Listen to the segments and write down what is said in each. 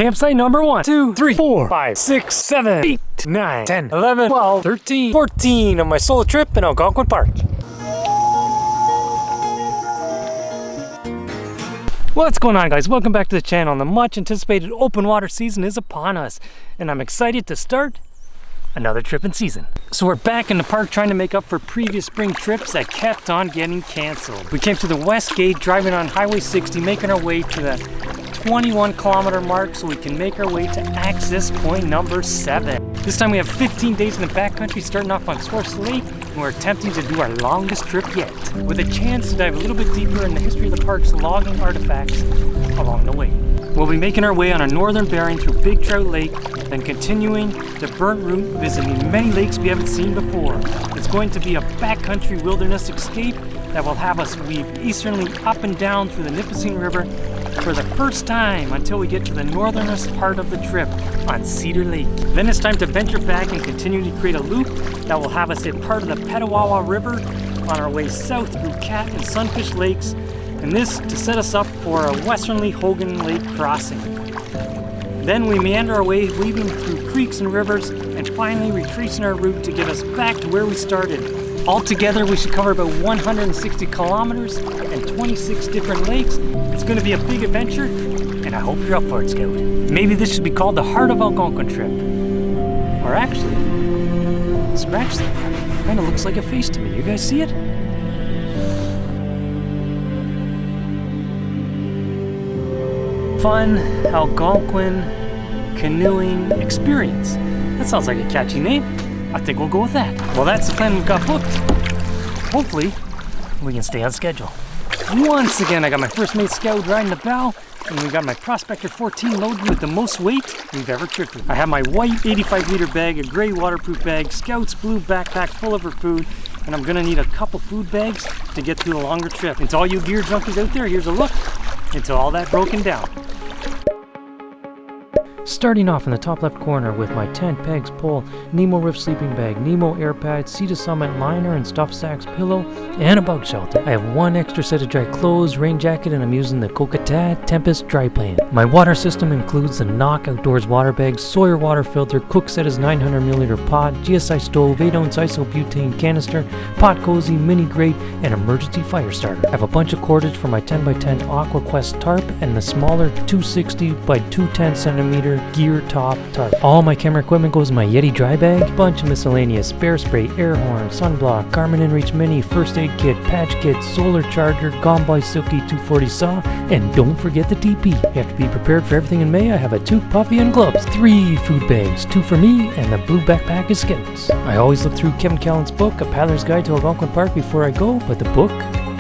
Campsite number 1, 2, 3, 4, 5, 6, 7, 8, 9, 10, 11, 12, 13, 14 of my solo trip in Algonquin Park. What's going on, guys? Welcome back to the channel. The much anticipated open water season is upon us, and I'm excited to start another trip in season. So we're back in the park trying to make up for previous spring trips that kept on getting canceled. We came to the west gate, driving on Highway 60, making our way to the 21-kilometer mark so we can make our way to access point number 7. This time we have 15 days in the backcountry, starting off on Swift Lake, and we're attempting to do our longest trip yet, with a chance to dive a little bit deeper in the history of the park's logging artifacts along the way. We'll be making our way on a northern bearing through Big Trout Lake, then continuing to Burntroot, visiting many lakes we haven't seen before. It's going to be a backcountry wilderness escape that will have us weave easterly up and down through the Nipissing River for the first time until we get to the northernest part of the trip on Cedar Lake. Then it's time to venture back and continue to create a loop that will have us hit part of the Petawawa River on our way south through Cat and Sunfish Lakes, and this to set us up for a westerly Hogan Lake crossing. Then we meander our way, weaving through creeks and rivers, and finally retracing our route to get us back to where we started. Altogether, we should cover about 160 kilometers and 26 different lakes. It's going to be a big adventure, and I hope you're up for it, Scout. Maybe this should be called the Heart of Algonquin trip. Or actually, scratch that. Kind of looks like a face to me. You guys see it? Fun Algonquin Canoeing Experience. That sounds like a catchy name. I think we'll go with that. Well, that's the plan we've got booked. Hopefully, we can stay on schedule. Once again, I got my first mate Scout riding the bow, and we got my Prospector 14 loaded with the most weight we've ever tripped with. I have my white 85-liter bag, a gray waterproof bag, Scout's blue backpack full of her food, and I'm gonna need a couple food bags to get through the longer trip. And to all you gear junkies out there, here's a look into all that broken down. Starting off in the top left corner with my tent, pegs, pole, Nemo Riff sleeping bag, Nemo air pad, Sea to Summit liner and stuffed sacks pillow, and a bug shelter. I have one extra set of dry clothes, rain jacket, and I'm using the Kokatad Tempest dry plan. My water system includes the Knock Outdoors water bag, Sawyer water filter, Cook set is 900ml pot, GSI stove, 8-ounce isobutane canister, pot cozy, mini grate, and emergency fire starter. I have a bunch of cordage for my 10x10 AquaQuest tarp and the smaller 260 by 210 centimeter gear top tarp. All my camera equipment goes in my Yeti dry bag, bunch of miscellaneous bear spray, air horn, sunblock, Garmin InReach Mini, first aid kit, patch kit, solar charger, Gone by Silky 240 saw, and don't forget the TP. You have to be prepared for everything in May. I have a toque, puffy, and gloves, 3 food bags, 2 for me, and the blue backpack is Scout's. I always look through Kevin Callan's book, A Paddler's Guide to Algonquin Park, before I go, but the book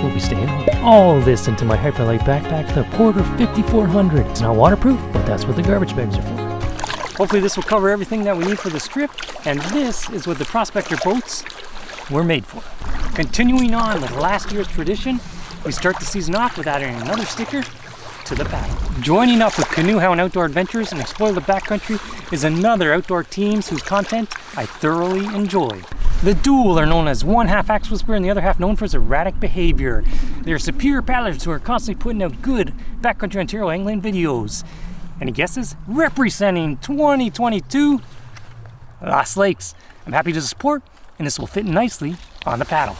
will be staying home. All this into my Hyperlight backpack, the Porter 5400. It's not waterproof, but that's what the garbage bags are for. Hopefully this will cover everything that we need for this trip, and this is what the Prospector boats were made for. Continuing on with last year's tradition, we start the season off with adding another sticker to the paddle. Joining up with Canoe Hound Outdoor Adventures and Explore the Backcountry is another outdoor teams whose content I thoroughly enjoyed. The duo are known as one half axe whisperer and the other half known for his erratic behavior. They're superior paddlers who are constantly putting out good backcountry Ontario angling videos. Any guesses? Representing 2022 Lost Lakes. I'm happy to support, and this will fit nicely on the paddle.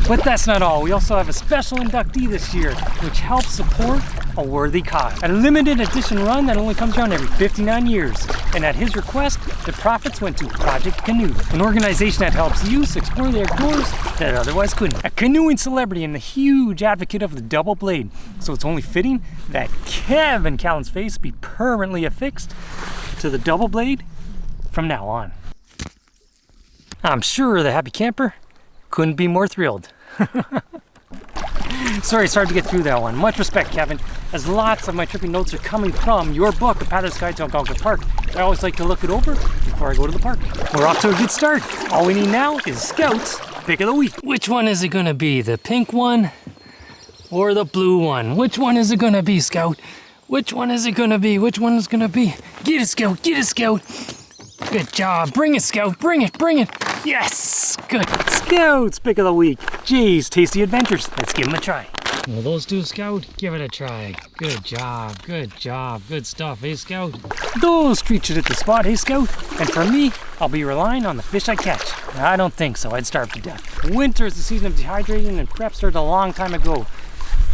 But that's not all. We also have a special inductee this year, which helps support a worthy cause. A limited edition run that only comes around every 59 years. And at his request, the profits went to Project Canoe, an organization that helps youths explore the outdoors that otherwise couldn't. A canoeing celebrity and a huge advocate of the double blade. So it's only fitting that Kevin Callan's face be permanently affixed to the double blade from now on. I'm sure the happy camper couldn't be more thrilled. Sorry, it's hard to get through that one. Much respect, Kevin, as lots of my tripping notes are coming from your book, A Paddler's Guide to Algonquin Park. I always like to look it over before I go to the park. We're off to a good start. All we need now is Scout's pick of the week. Which one is it gonna be? The pink one or the blue one? Which one is it gonna be, Scout? Which one is it gonna be? Which one is gonna be? Get it, Scout, get it, Scout. Good job. Bring it, Scout, bring it, bring it. Yes! Good. Scouts pick of the week. Jay's Tasty Adventures. Let's give them a try. Well, those two, Scout, give it a try. Good job, good job, good stuff, hey Scout? Those treats should hit the spot, hey Scout? And for me, I'll be relying on the fish I catch. I don't think so, I'd starve to death. Winter is the season of dehydrating and prep started a long time ago.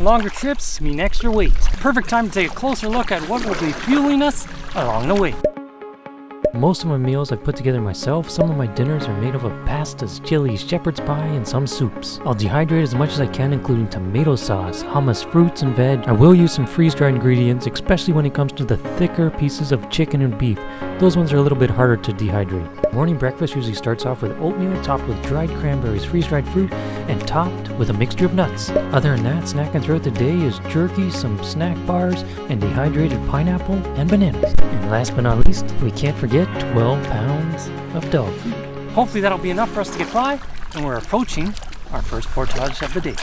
Longer trips mean extra weight. Perfect time to take a closer look at what will be fueling us along the way. Most of my meals I put together myself. Some of my dinners are made up of pastas, chilies, shepherd's pie, and some soups. I'll dehydrate as much as I can, including tomato sauce, hummus, fruits, and veg. I will use some freeze-dried ingredients, especially when it comes to the thicker pieces of chicken and beef. Those ones are a little bit harder to dehydrate. Morning breakfast usually starts off with oatmeal topped with dried cranberries, freeze-dried fruit, and topped with a mixture of nuts. Other than that, snacking throughout the day is jerky, some snack bars, and dehydrated pineapple and bananas. And last but not least, we can't forget 12 pounds of dog food. Hopefully that'll be enough for us to get by, and we're approaching our first portage of the day.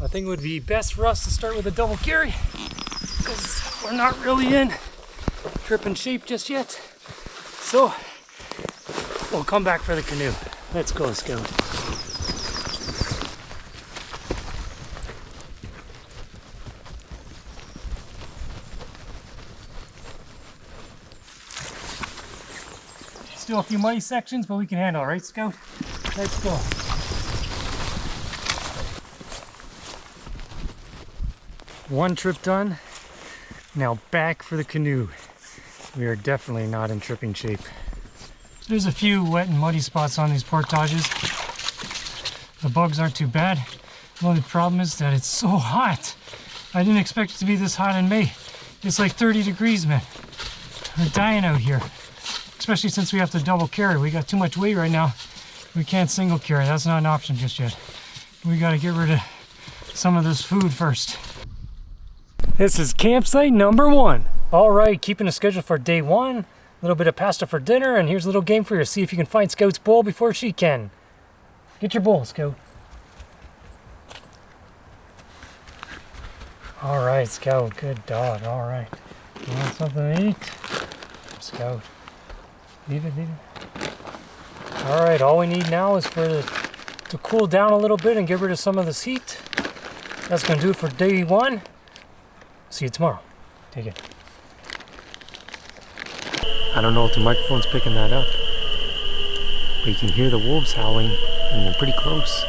I think it would be best for us to start with a double carry, because we're not really in tripping shape just yet. So we'll come back for the canoe. Let's go, Scout. Still a few muddy sections, but we can handle, right, Scout? Let's go. One trip done. Now back for the canoe. We are definitely not in tripping shape. There's a few wet and muddy spots on these portages. The bugs aren't too bad. The only problem is that it's so hot. I didn't expect it to be this hot in May. It's like 30 degrees, man. We're dying out here. Especially since we have to double carry. We got too much weight right now. We can't single carry. That's not an option just yet. We got to get rid of some of this food first. This is campsite number 1. All right, keeping a schedule for day 1. A little bit of pasta for dinner, and here's a little game for you. See if you can find Scout's bowl before she can. Get your bowl, Scout. All right, Scout. Good dog. All right. You want something to eat? Scout. Leave it. All right, all we need now is for it to cool down a little bit and get rid of some of this heat. That's gonna do it for day 1. See you tomorrow. Take it. I don't know if the microphone's picking that up, but you can hear the wolves howling, and they're pretty close.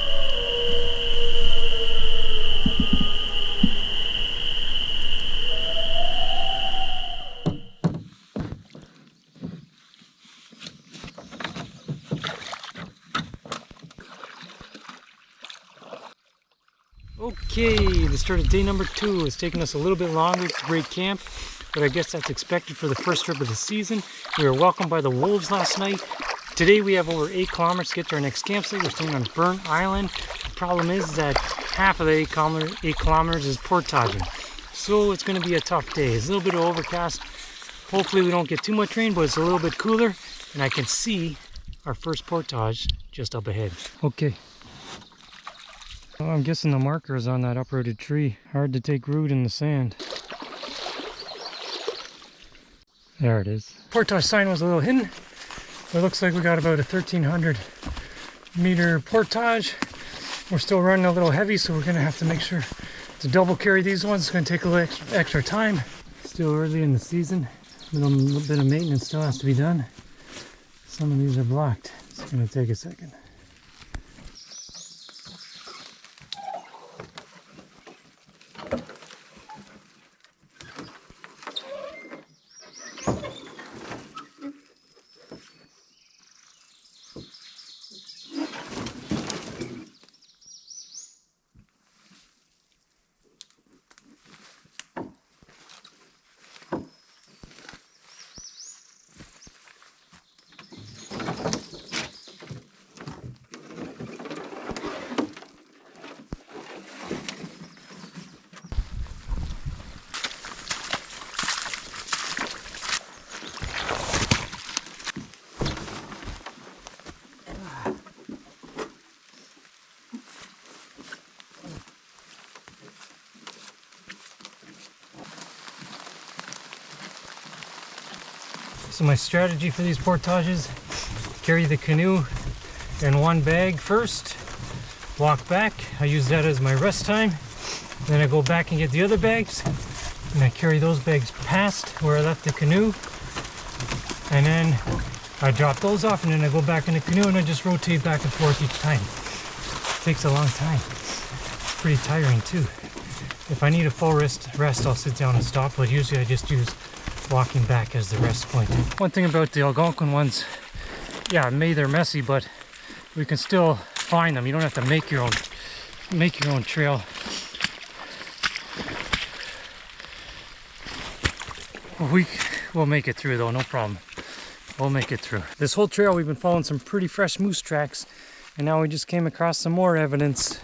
Okay, the start of day number 2. It's taken us a little bit longer to break camp, but I guess that's expected for the first trip of the season. We were welcomed by the wolves last night. Today we have over 8 kilometers to get to our next campsite. We're staying on Burnt Island. The problem is that half of the 8 kilometers is portaging. So it's going to be a tough day. It's a little bit of overcast. Hopefully we don't get too much rain, but it's a little bit cooler. And I can see our first portage just up ahead. Okay. Well, I'm guessing the marker is on that uprooted tree. Hard to take root in the sand. There it is. Portage sign was a little hidden. But it looks like we got about a 1,300 meter portage. We're still running a little heavy, so we're gonna have to make sure to double carry these ones. It's gonna take a little extra time. Still early in the season. A little bit of maintenance still has to be done. Some of these are blocked. It's gonna take a second. So my strategy for these portages, carry the canoe in one bag first, walk back. I use that as my rest time. Then I go back and get the other bags, and I carry those bags past where I left the canoe. And then I drop those off, and then I go back in the canoe, and I just rotate back and forth each time. It takes a long time. It's pretty tiring too. If I need a full rest, I'll sit down and stop, but usually I just use walking back as the rest point. One thing about the Algonquin ones, yeah, maybe they're messy, but we can still find them. You don't have to make your own trail. We'll make it through though, no problem. We'll make it through. This whole trail we've been following some pretty fresh moose tracks, and now we just came across some more evidence.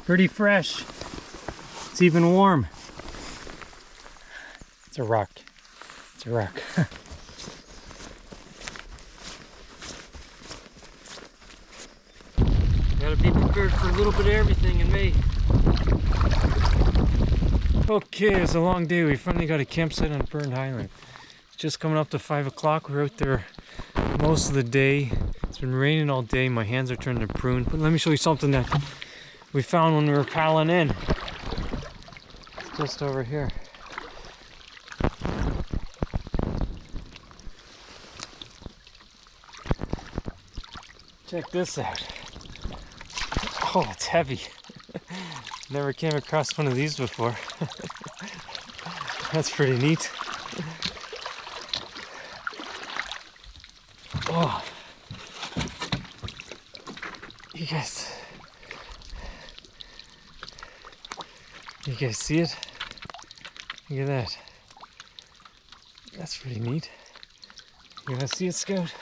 Pretty fresh. It's even warm. It's a rock. It's a rock. Gotta be prepared for a little bit of everything in May. Okay, it's a long day. We finally got a campsite on Burnt Highland. It's just coming up to 5 o'clock. We're out there most of the day. It's been raining all day. My hands are turning to prune. But let me show you something that we found when we were paddling in. It's just over here. Check this out. Oh, it's heavy. Never came across one of these before. That's pretty neat. Oh. You guys see it? Look at that. That's pretty neat. You wanna see it, Scout?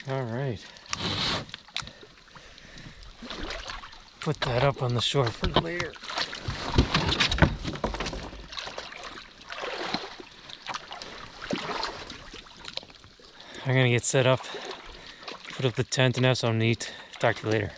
All right. Put that up on the shore for later. I'm gonna get set up, put up the tent, and have something to eat. Talk to you later.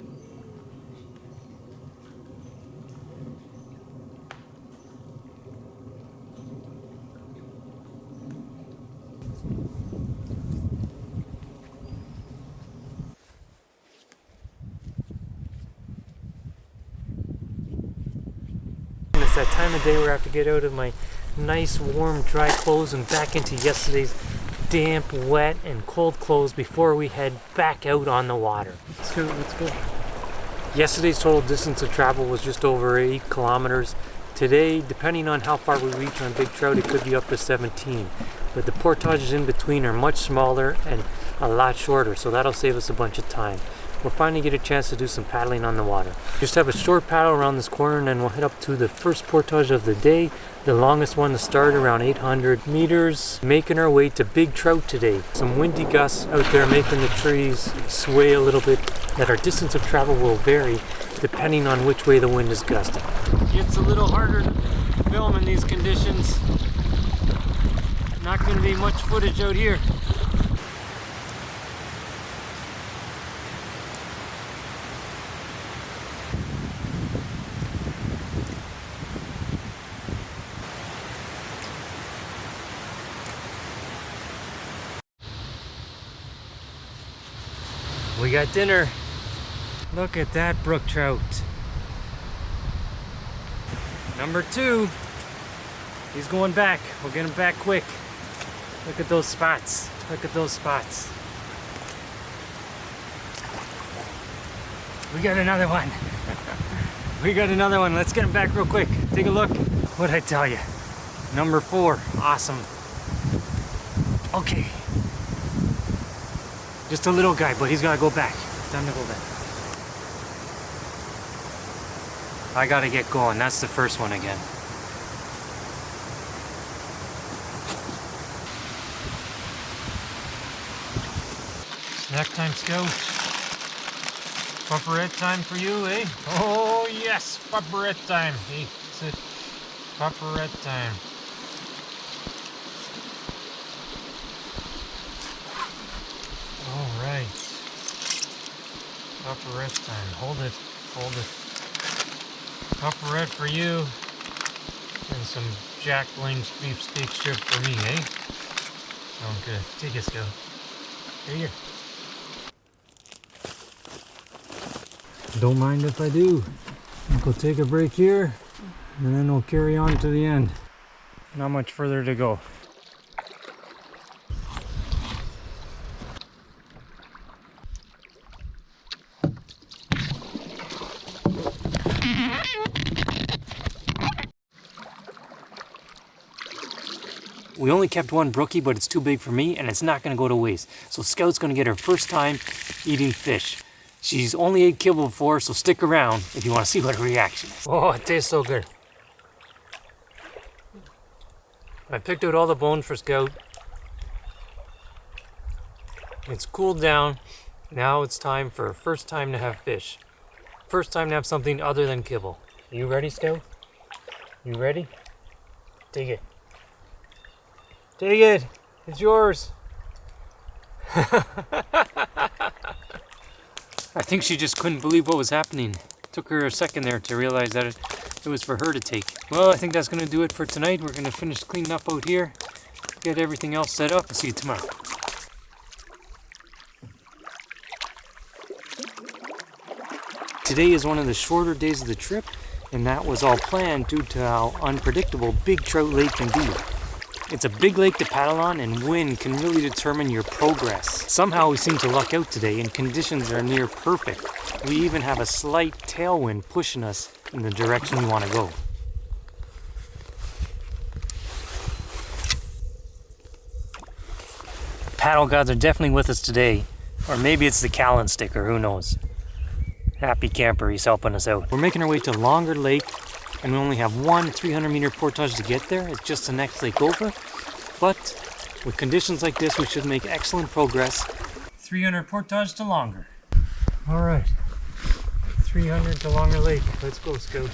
It's that time of day where I have to get out of my nice, warm, dry clothes and back into yesterday's damp, wet, and cold clothes before we head back out on the water. Let's go. Yesterday's total distance of travel was just over 8 kilometers. Today, depending on how far we reach on big trout, it could be up to 17. But the portages in between are much smaller and a lot shorter, so that'll save us a bunch of time. We'll finally get a chance to do some paddling on the water. Just have a short paddle around this corner, and then we'll head up to the first portage of the day, the longest one to start, around 800 meters. Making our way to big trout today. Some windy gusts out there making the trees sway a little bit, that our distance of travel will vary depending on which way the wind is gusting. It's a little harder to film in these conditions. Not going to be much footage out here. We got dinner. Look at that brook trout. Number 2. He's going back. We'll get him back quick. Look at those spots. Look at those spots. We got another one. We got another one. Let's get him back real quick. Take a look. What'd I tell you? Number 4. Awesome. Okay. Just a little guy, but he's gotta go back. Time to go back. I gotta get going. That's the first one again. Snack time, Scout. Pupperette time for you, eh? Oh yes, pupperette time. Hey, sit. Pupperette time. All right. Pupperette time. Hold it. Hold it. Pupperette for you. And some Jack Bling's beefsteak strip for me, eh? Oh, good. Take it, Scout. Here. Don't mind if I do. We'll take a break here, and then we'll carry on to the end. Not much further to go. We only kept one brookie, but it's too big for me and it's not going to go to waste. So Scout's going to get her first time eating fish. She's only ate kibble before, so stick around if you want to see what her reaction is. Oh, it tastes so good. I picked out all the bones for Scout. It's cooled down. Now it's time for first time to have fish. First time to have something other than kibble. You ready, Scout? You ready? Take it. Take it. It's yours. I think she just couldn't believe what was happening. Took her a second there to realize that it was for her to take. Well, I think that's going to do it for tonight. We're going to finish cleaning up out here, get everything else set up, and see you tomorrow. Today is one of the shorter days of the trip, and that was all planned due to how unpredictable Big Trout Lake can be. It's a big lake to paddle on, and wind can really determine your progress. Somehow we seem to luck out today, and conditions are near perfect. We even have a slight tailwind pushing us in the direction we want to go. Paddle gods are definitely with us today, or maybe it's the Callan sticker, who knows. Happy camper, he's helping us out. We're making our way to Longer Lake, and we only have one 300-meter portage to get there. It's just the next lake over, but with conditions like this, we should make excellent progress. 300 portage to Longer. All right, 300 to Longer Lake. Let's go, Scout.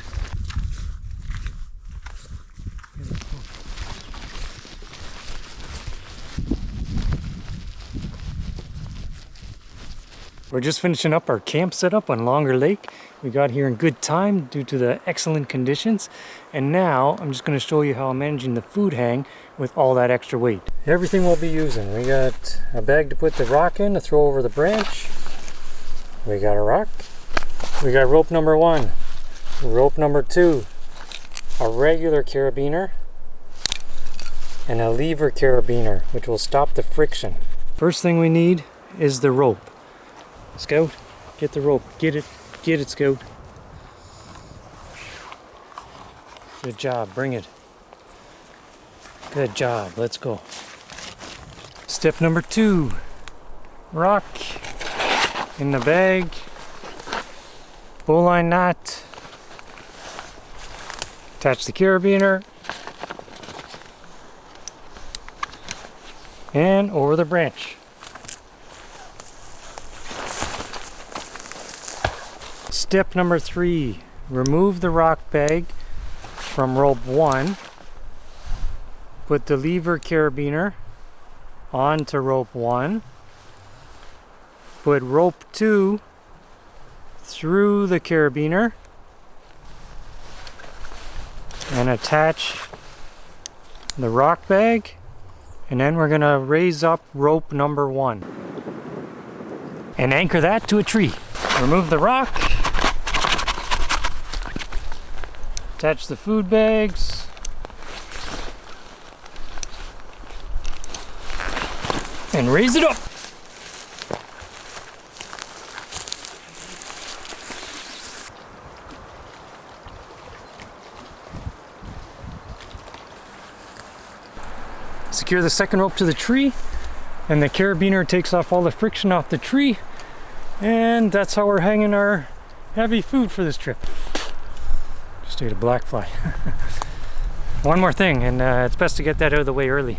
We're just finishing up our camp setup on Longer Lake. We got here in good time due to the excellent conditions. And now I'm just going to show you how I'm managing the food hang with all that extra weight. Everything we'll be using. We got a bag to put the rock in to throw over the branch. We got a rock. We got rope number 1, rope number 2, a regular carabiner, and a lever carabiner, which will stop the friction. First thing we need is the rope. Scout, get the rope. Get it, Scout. Good job, bring it. Good job, let's go. Step number 2, rock in the bag, bowline knot, attach the carabiner, and over the branch. Step number 3, remove the rock bag from rope 1, put the lever carabiner onto rope 1, put rope 2 through the carabiner, and attach the rock bag, and then we're going to raise up rope number 1 and anchor that to a tree. Remove the rock, attach the food bags, and raise it up. Secure the second rope to the tree, and the carabiner takes off all the friction off the tree, and that's how we're hanging our heavy food for this trip. Just ate a black fly. One more thing, and it's best to get that out of the way early.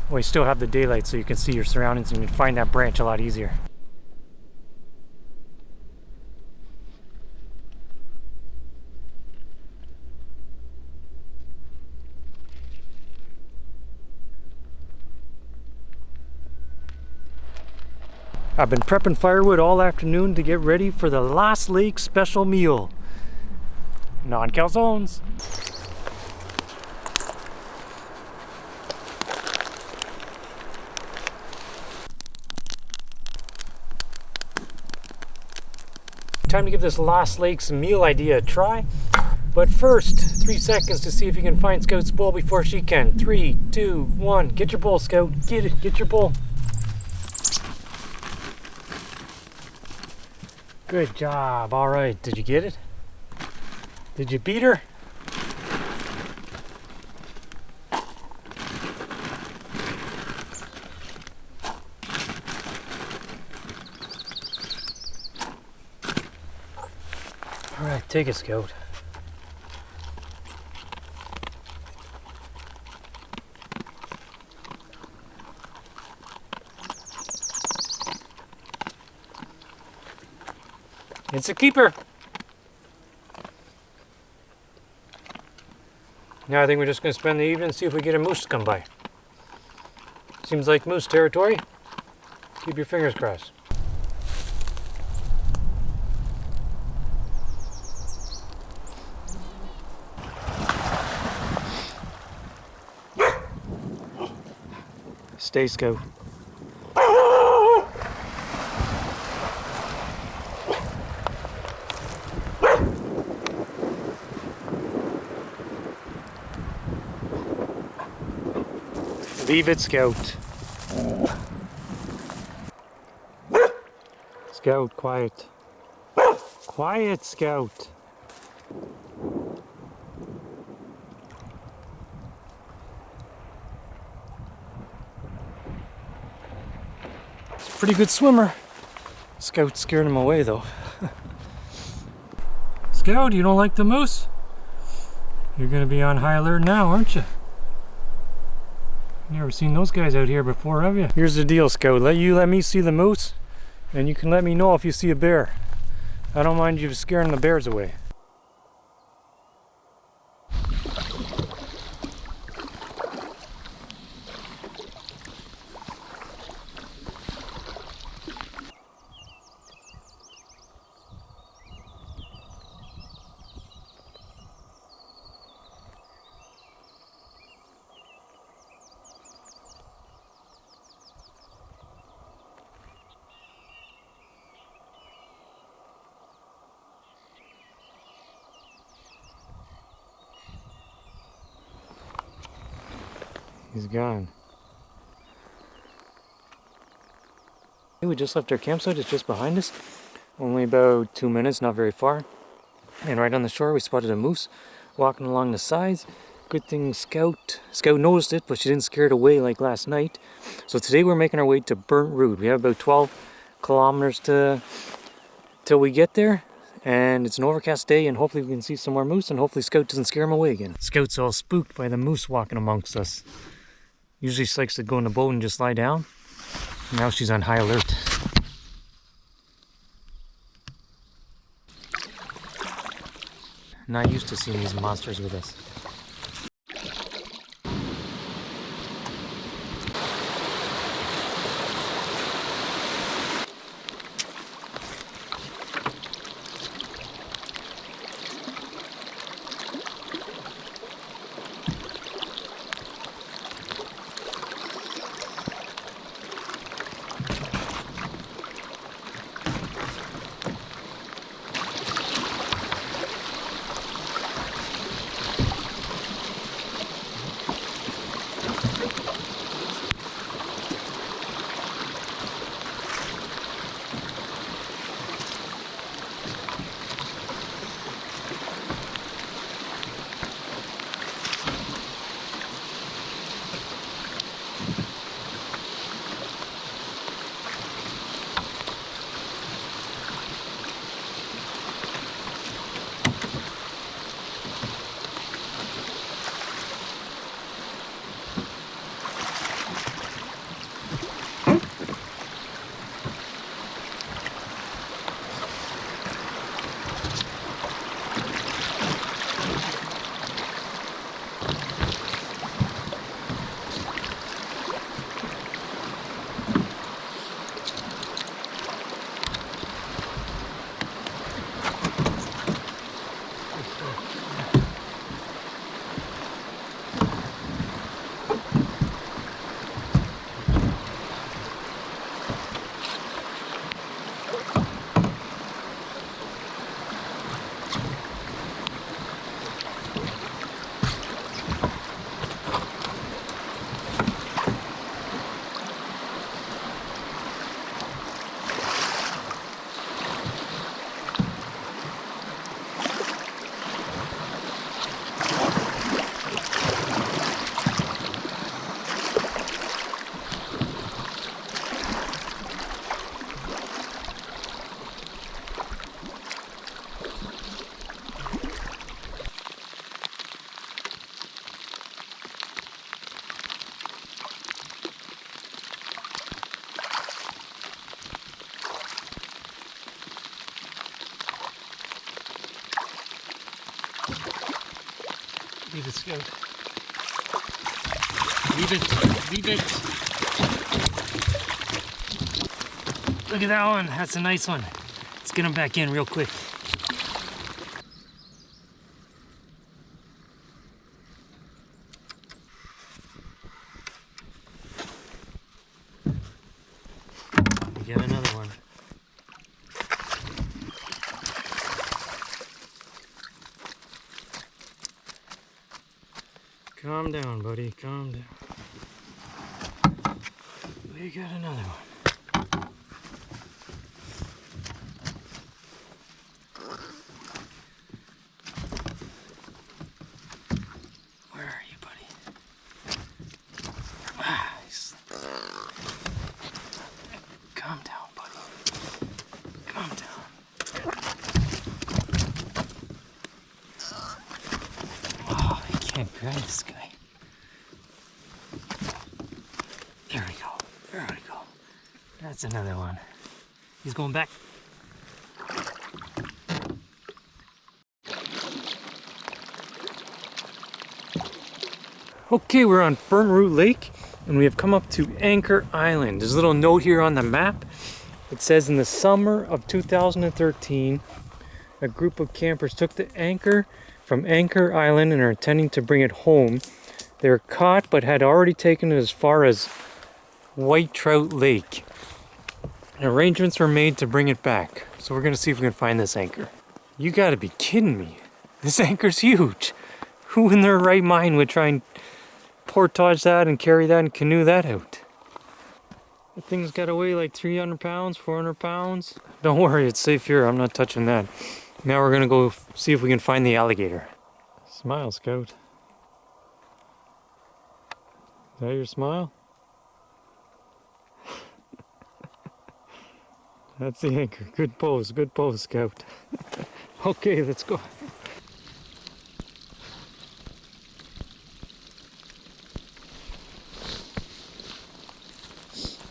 We still have the daylight so you can see your surroundings and you can find that branch a lot easier. I've been prepping firewood all afternoon to get ready for the Lost Lake special meal. Non-calzones. Time to give this Lost Lakes meal idea a try. But first, 3 seconds to see if you can find Scout's bowl before she can. 3, 2, 1. Get your bowl, Scout. Get it. Get your bowl. Good job. All right. Did you get it? Did you beat her? All right. Take it, Scout. It's a keeper. Now I think we're just going to spend the evening and see if we get a moose to come by. Seems like moose territory. Keep your fingers crossed. Stay, Scout. Leave it, Scout. Scout, quiet. Quiet, Scout. It's a pretty good swimmer. Scout scared him away, though. Scout, you don't like the moose? You're gonna be on high alert now, aren't you? Never seen those guys out here before, have you? Here's the deal, Scout. Let me see the moose, and you can let me know if you see a bear. I don't mind you scaring the bears away. He's gone. We just left our campsite. It's just behind us. Only about 2 minutes, not very far. And right on the shore we spotted a moose walking along the sides. Good thing Scout noticed it, but she didn't scare it away like last night. So today we're making our way to Burntroot. We have about 12 kilometers till we get there. And it's an overcast day, and hopefully we can see some more moose, and hopefully Scout doesn't scare him away again. Scout's all spooked by the moose walking amongst us. Usually she likes to go in the boat and just lie down. Now she's on high alert. Not used to seeing these monsters with us. see the scout. Leave it, leave it. Look at that one, that's a nice one. Let's get him back in real quick. Get another one. Calm down, buddy, calm down. We got another one. Where are you, buddy? Calm down, buddy. Calm down. Oh, I can't grab this guy. There we go. There we go. That's another one. He's going back. Okay, we're on Burntroot Lake and we have come up to Anchor Island. There's a little note here on the map. It says in the summer of 2013, a group of campers took the anchor from Anchor Island and are intending to bring it home. They were caught but had already taken it as far as White Trout Lake. And arrangements were made to bring it back. So we're gonna see if we can find this anchor. You gotta be kidding me. This anchor's huge. Who in their right mind would try and portage that and carry that and canoe that out? The thing's got to weigh like 300 pounds, 400 pounds. Don't worry, it's safe here. I'm not touching that. Now we're gonna go see if we can find the alligator. Smile, Scout. Is that your smile? That's the anchor. Good pose, Scout. Okay, let's go.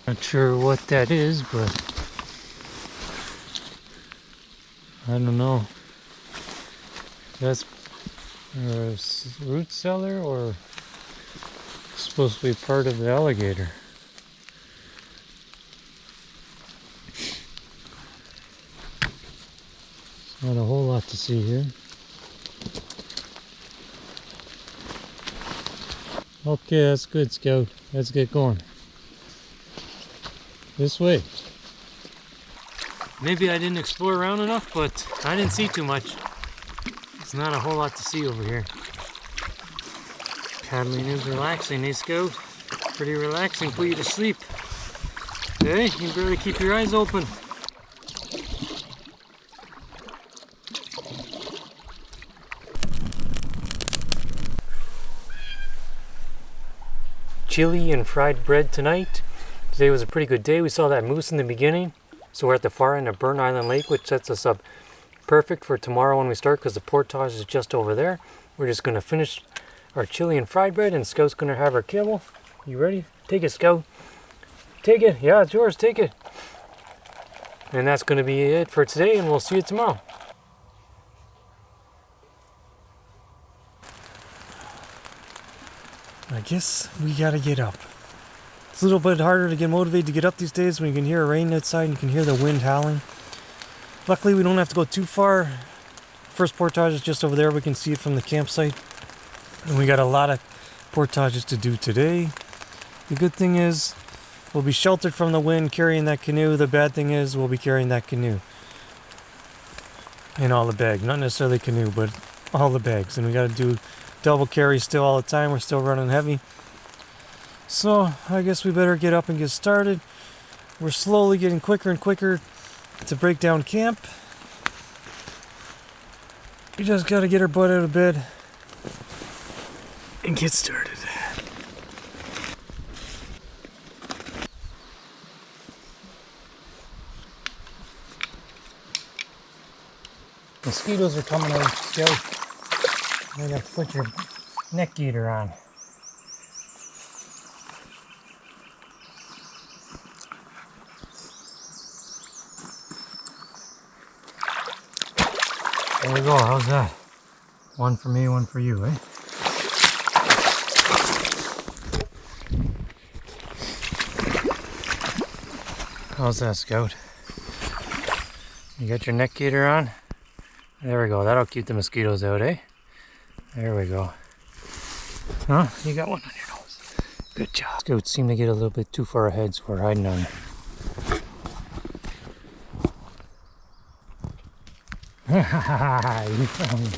Not sure what that is, but I don't know. That's a root cellar or supposed to be part of the alligator. Not a whole lot to see here. Okay, that's good, Scout. Let's get going. This way. Maybe I didn't explore around enough, but I didn't see too much. There's not a whole lot to see over here. Paddling is relaxing, eh, Scout? Pretty relaxing, put you to sleep. Hey, you can barely keep your eyes open. Chili and fried bread tonight. Today was a pretty good day. We saw that moose in the beginning. So we're at the far end of Burn Island Lake, which sets us up perfect for tomorrow when we start because the portage is just over there. We're just going to finish our chili and fried bread and Scout's going to have her kibble. You ready? Take it, Scout. Take it. Yeah, it's yours. Take it. And that's going to be it for today, and we'll see you tomorrow. I guess we gotta get up. It's a little bit harder to get motivated to get up these days when you can hear rain outside and you can hear the wind howling. Luckily we don't have to go too far. First portage is just over there. We can see it from the campsite. And we got a lot of portages to do today. The good thing is we'll be sheltered from the wind carrying that canoe. The bad thing is we'll be carrying that canoe. And all the bags. Not necessarily canoe, but all the bags. And we gotta do double carry still all the time. We're still running heavy. So I guess we better get up and get started. We're slowly getting quicker and quicker to break down camp. We just gotta get our butt out of bed and get started. Mosquitoes are coming out, Scout. You have to put your neck gaiter on. There we go, how's that? One for me, one for you, eh? How's that, Scout? You got your neck gaiter on? There we go. That'll keep the mosquitoes out, eh? There we go. Huh? You got one on your nose. Good job. Scouts seem to get a little bit too far ahead, so we're hiding on it. You found me.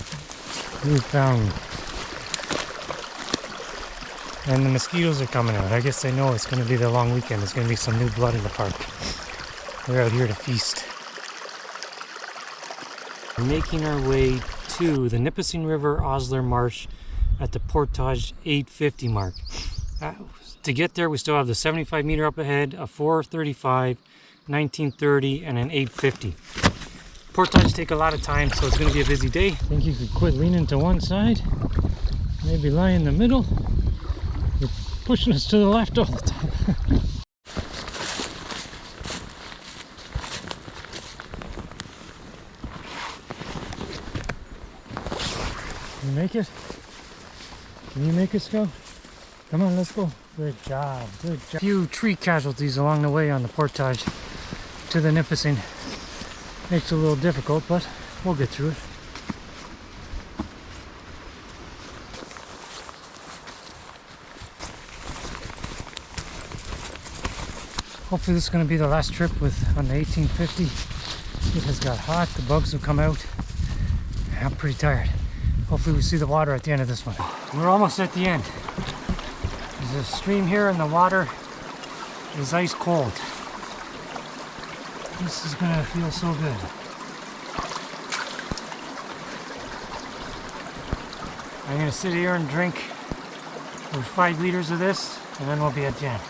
You found me. And the mosquitoes are coming out. I guess they know it's going to be the long weekend. There's going to be some new blood in the park. We're out here to feast. We're making our way to the Nipissing River Oslar Marsh at the portage 850 mark. To get there, we still have the 75 meter up ahead, a 435, 1930, and an 850. Portage take a lot of time, so it's going to be a busy day. I think you could quit leaning to one side, maybe lie in the middle. You're pushing us to the left all the time. Can you make it? Can you make it, Scout? Come on, let's go. Good job, good job. A few tree casualties along the way on the portage to the Nipissing. Makes it a little difficult, but we'll get through it. Hopefully this is going to be the last trip on the 1850. It has got hot, the bugs have come out. I'm pretty tired. Hopefully we see the water at the end of this one. We're almost at the end. There's a stream here and the water is ice cold. This is going to feel so good. I'm going to sit here and drink 5 liters of this and then we'll be at the end.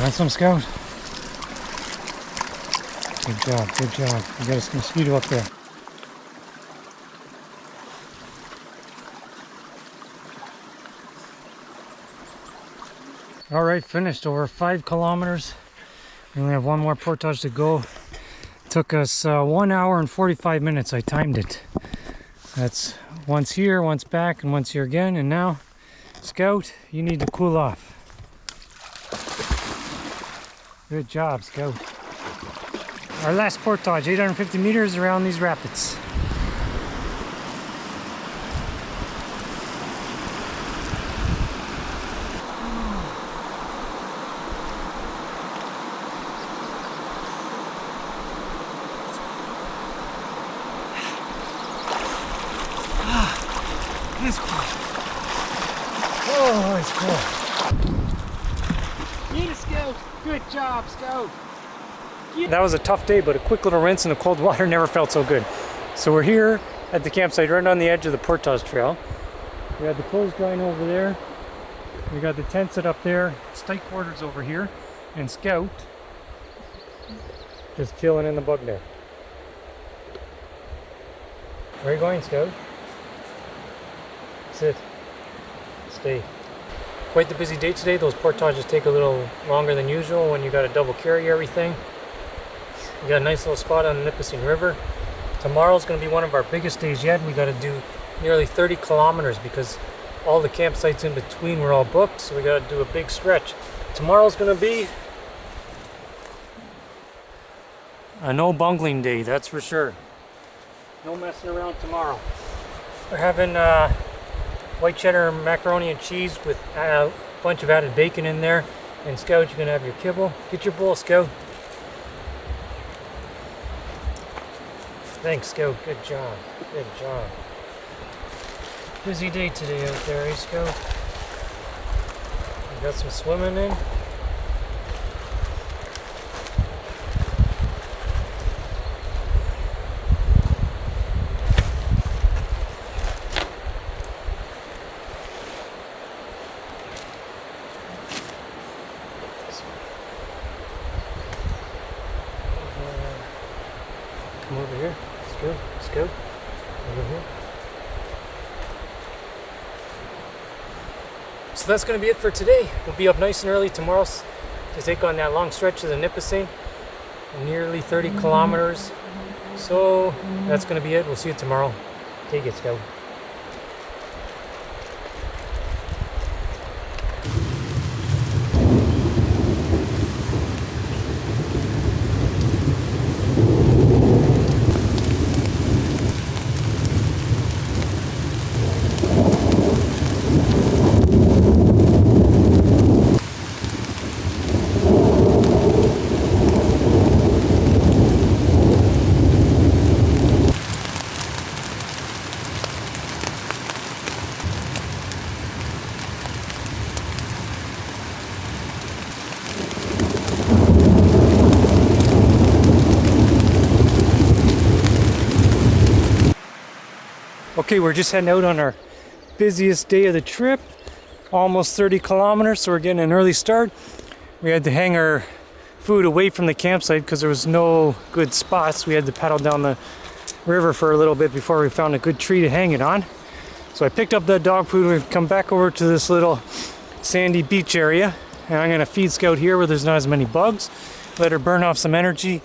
That's some, Scout. Good job, good job. You got a mosquito up there. All right, finished over 5 kilometers. We only have one more portage to go. Took us 1 hour and 45 minutes. I timed it. That's once here, once back, and once here again. And now, Scout, you need to cool off. Good job, Scout. Our last portage, 850 meters around these rapids. It's cool. Oh, it's cool. Eat a Scout. Good job, Scout. That was a tough day, but a quick little rinse in the cold water never felt so good. So we're here at the campsite right on the edge of the portage trail. We got the clothes drying over there. We got the tent set up there. It's tight quarters over here. And Scout just chilling in the bug there. Where are you going, Scout? Sit. Stay. Quite the busy day today. Those portages take a little longer than usual when you got to double carry everything. We got a nice little spot on the Nipissing River. Tomorrow's going to be one of our biggest days yet. We got to do nearly 30 kilometers because all the campsites in between were all booked, so we got to do a big stretch. Tomorrow's going to be a no bungling day, that's for sure. No messing around tomorrow. We're having white cheddar macaroni and cheese with a bunch of added bacon in there. And Scout, you're going to have your kibble. Get your bowl, Scout. Thanks, Scout. Good job. Good job. Busy day today out there, eh, Scout? We got some swimming in. Come over here. Let's go. Over here. So that's going to be it for today. We'll be up nice and early tomorrow to take on that long stretch of the Nipissing. Nearly 30 kilometers. So that's gonna be it. We'll see you tomorrow. Take it, Scout. Okay, we're just heading out on our busiest day of the trip, almost 30 kilometers, so we're getting an early start. We had to hang our food away from the campsite because there was no good spots. We had to paddle down the river for a little bit before we found a good tree to hang it on. So I picked up that dog food. We've come back over to this little sandy beach area, and I'm gonna feed Scout here where there's not as many bugs, let her burn off some energy,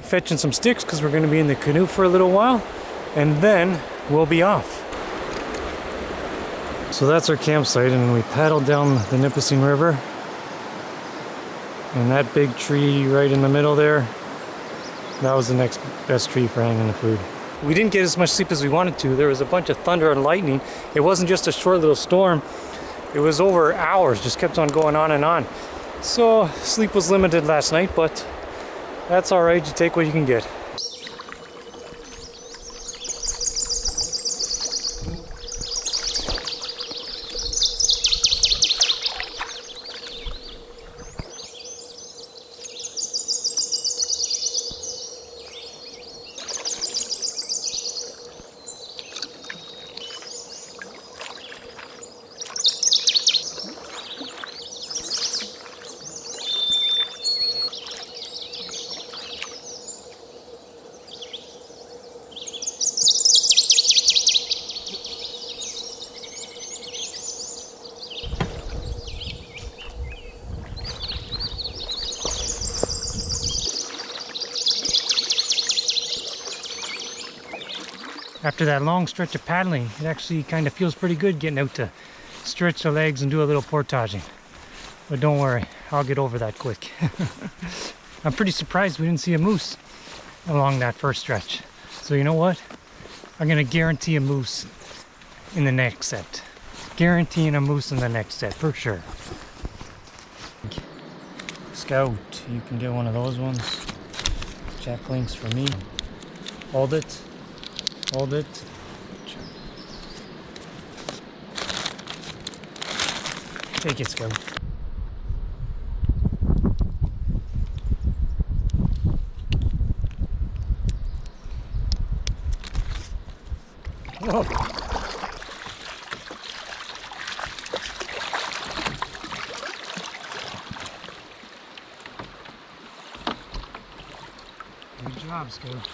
fetching some sticks because we're gonna be in the canoe for a little while, and then we'll be off. So that's our campsite, and we paddled down the Nipissing River, and that big tree right in the middle there, that was the next best tree for hanging the food. We didn't get as much sleep as we wanted to. There was a bunch of thunder and lightning. It wasn't just a short little storm, it was over hours, just kept on going on and on. So sleep was limited last night, but that's all right. You take what you can get. After that long stretch of paddling, it actually kind of feels pretty good getting out to stretch the legs and do a little portaging. But don't worry, I'll get over that quick. I'm pretty surprised we didn't see a moose along that first stretch. So you know what? I'm gonna guarantee a moose in the next set. Guaranteeing a moose in the next set, for sure. Scout, you can get one of those ones. Jack links for me. Hold it. Hold it. Take it, Scout. Whoa. Good job, Scout.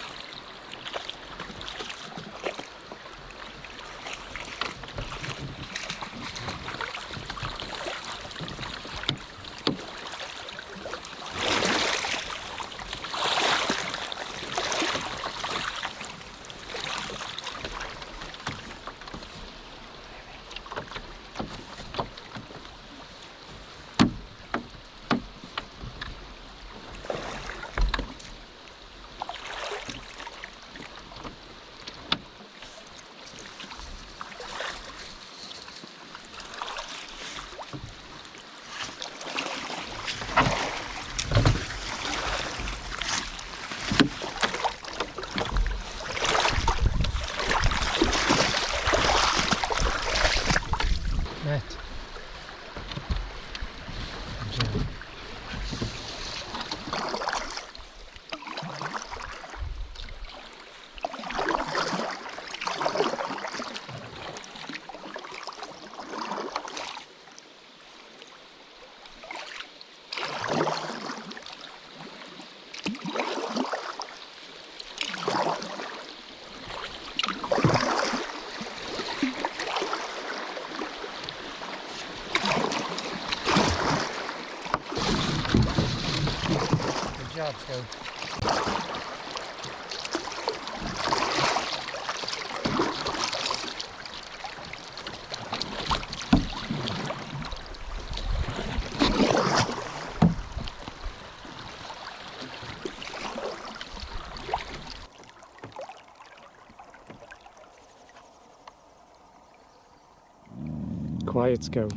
Quiet Scout.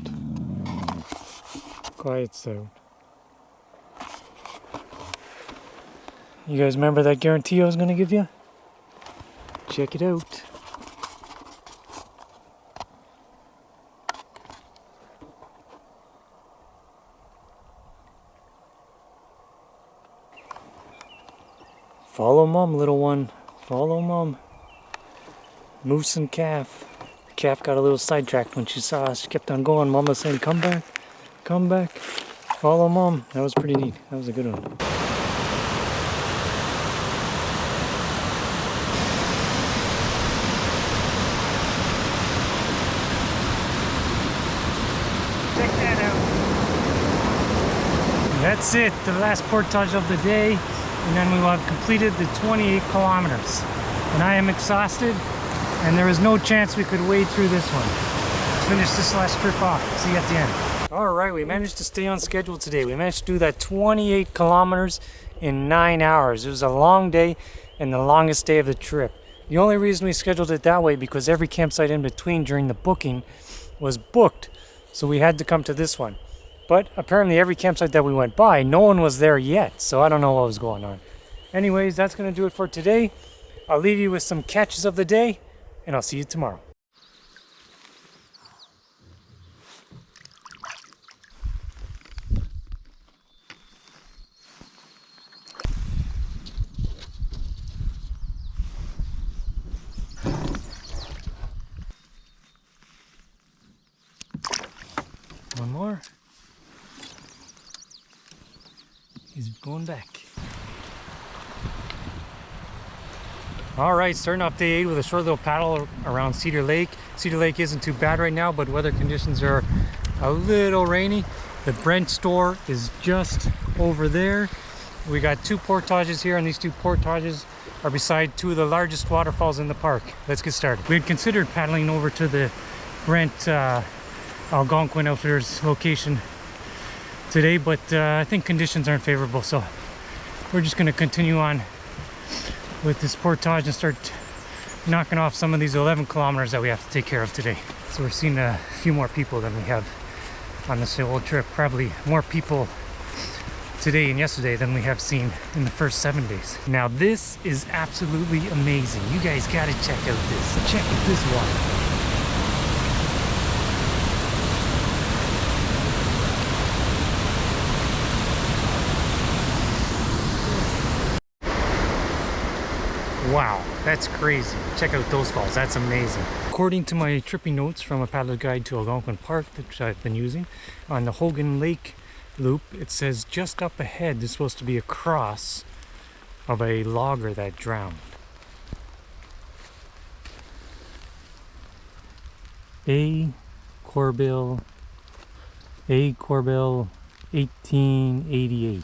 Quiet Scout. You guys remember that guarantee I was going to give you? Check it out. Follow Mom, little one. Follow Mom. Moose and calf. The calf got a little sidetracked when she saw us. She kept on going. Mom was saying, come back. Come back. Follow Mom. That was pretty neat. That was a good one. Check that out. That's it. The last portage of the day. And then we will have completed the 28 kilometers. And I am exhausted, and there is no chance we could wade through this one. Let's finish this last trip off. See you at the end. Alright, we managed to stay on schedule today. We managed to do that 28 kilometers in 9 hours. It was a long day and the longest day of the trip. The only reason we scheduled it that way because every campsite in between during the booking was booked. So we had to come to this one. But apparently every campsite that we went by, no one was there yet. So I don't know what was going on. Anyways, that's going to do it for today. I'll leave you with some catches of the day, and I'll see you tomorrow. One more. He's going back. All right, starting off day 8 with a short little paddle around Cedar Lake. Cedar Lake isn't too bad right now, but weather conditions are a little rainy. The Brent store is just over there. We got 2 portages here, and these 2 portages are beside 2 of the largest waterfalls in the park. Let's get started. We had considered paddling over to the Brent Algonquin Outfitters location today, but I think conditions aren't favorable, so we're just going to continue on with this portage and start knocking off some of these 11 kilometers that we have to take care of today. So we're seeing a few more people than we have on this whole trip. Probably more people today and yesterday than we have seen in the first 7 days. Now this is absolutely amazing. You guys gotta check out this. Check out this water. Wow, that's crazy. Check out those falls, that's amazing. According to my tripping notes from a paddler guide to Algonquin Park, which I've been using, on the Hogan Lake loop, it says just up ahead there's supposed to be a cross of a logger that drowned. A. Corbill, 1888.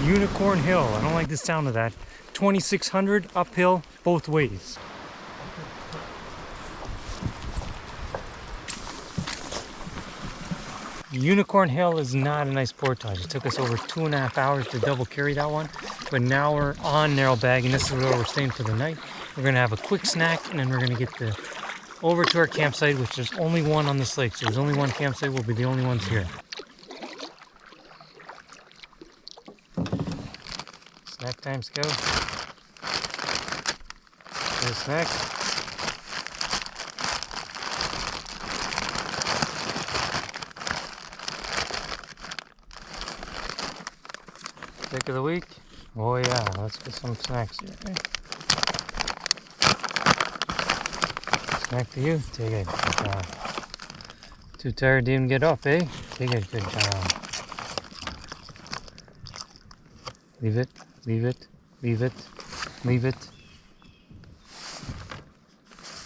Unicorn Hill, I don't like the sound of that. 2600 uphill both ways. Unicorn Hill is not a nice portage. It took us over 2.5 hours to double carry that one, but now we're on Narrowbag, and this is where we're staying for the night. We're gonna have a quick snack, and then we're gonna get over to our campsite, which there's only one on this lake, so there's only one campsite. We'll be the only ones here. Snack time, Scout. Here's snack. Pick of the week. Oh yeah, let's get some snacks here. Okay? Snack to you. Take it. Good job. Too tired to even get up, eh? Take it. Good job. Leave it. Leave it, leave it, leave it.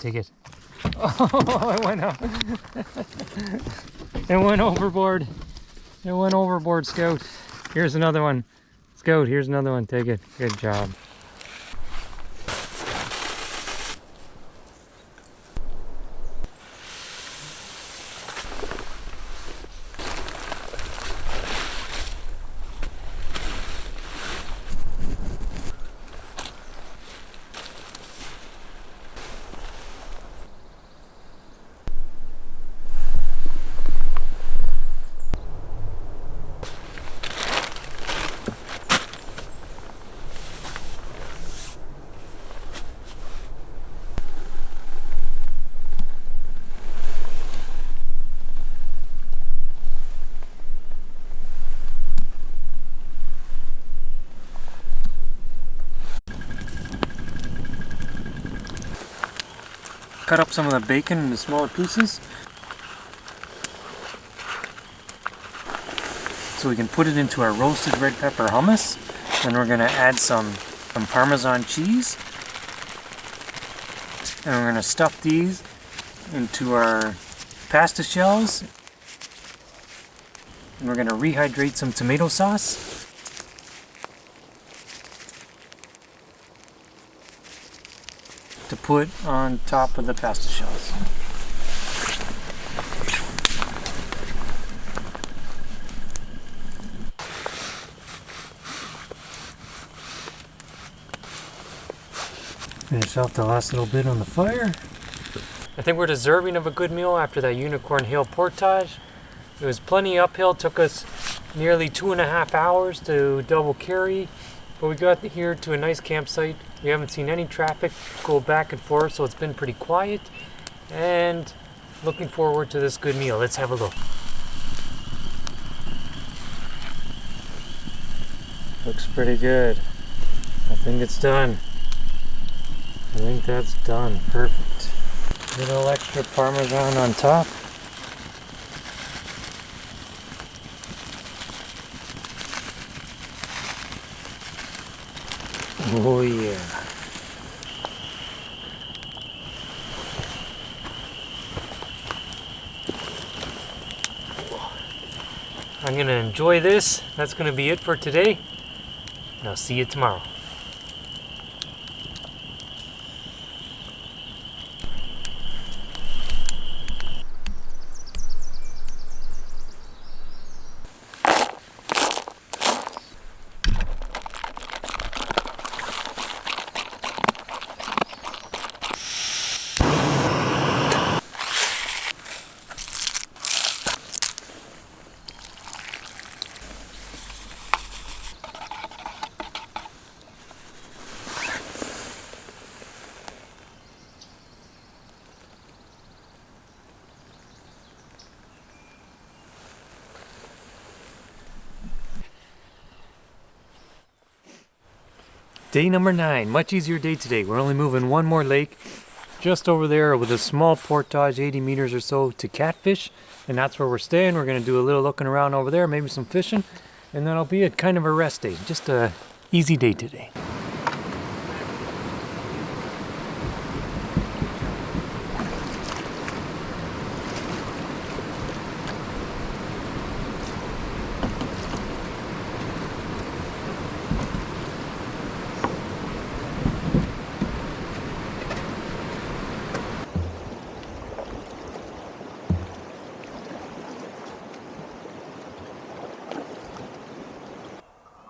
Take it. Oh, it went up. It went overboard. It went overboard, Scout. Here's another one. Scout, here's another one. Take it. Good job. cut up some of the bacon into smaller pieces so we can put it into our roasted red pepper hummus. Then we're going to add some Parmesan cheese. And we're going to stuff these into our pasta shells. And we're going to rehydrate some tomato sauce. To put on top of the pasta shells. Finish off the last little bit on the fire. I think we're deserving of a good meal after that Unicorn Hill portage. It was plenty uphill, took us nearly 2.5 hours to double carry, but we got here to a nice campsite. We haven't seen any traffic go back and forth, so it's been pretty quiet, and looking forward to this good meal. Let's have a look. Looks pretty good. I think it's done. I think that's done. Perfect. A little extra Parmesan on top. Oh yeah. I'm gonna enjoy this. That's gonna be it for today. And I'll see you tomorrow. Day number 9, much easier day today. We're only moving one more lake, just over there with a small portage, 80 meters or so, to Catfish, and that's where we're staying. We're gonna do a little looking around over there, maybe some fishing, and then it'll be a kind of a rest day. Just a easy day today.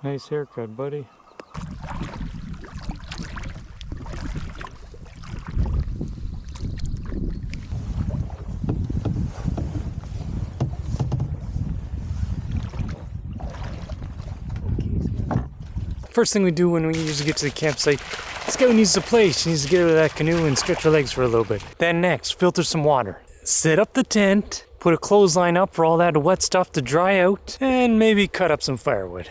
Nice haircut, buddy. First thing we do when we usually get to the campsite, Scout needs to play. She needs to get out of that canoe and stretch her legs for a little bit. Then next, filter some water. Set up the tent, put a clothesline up for all that wet stuff to dry out, and maybe cut up some firewood.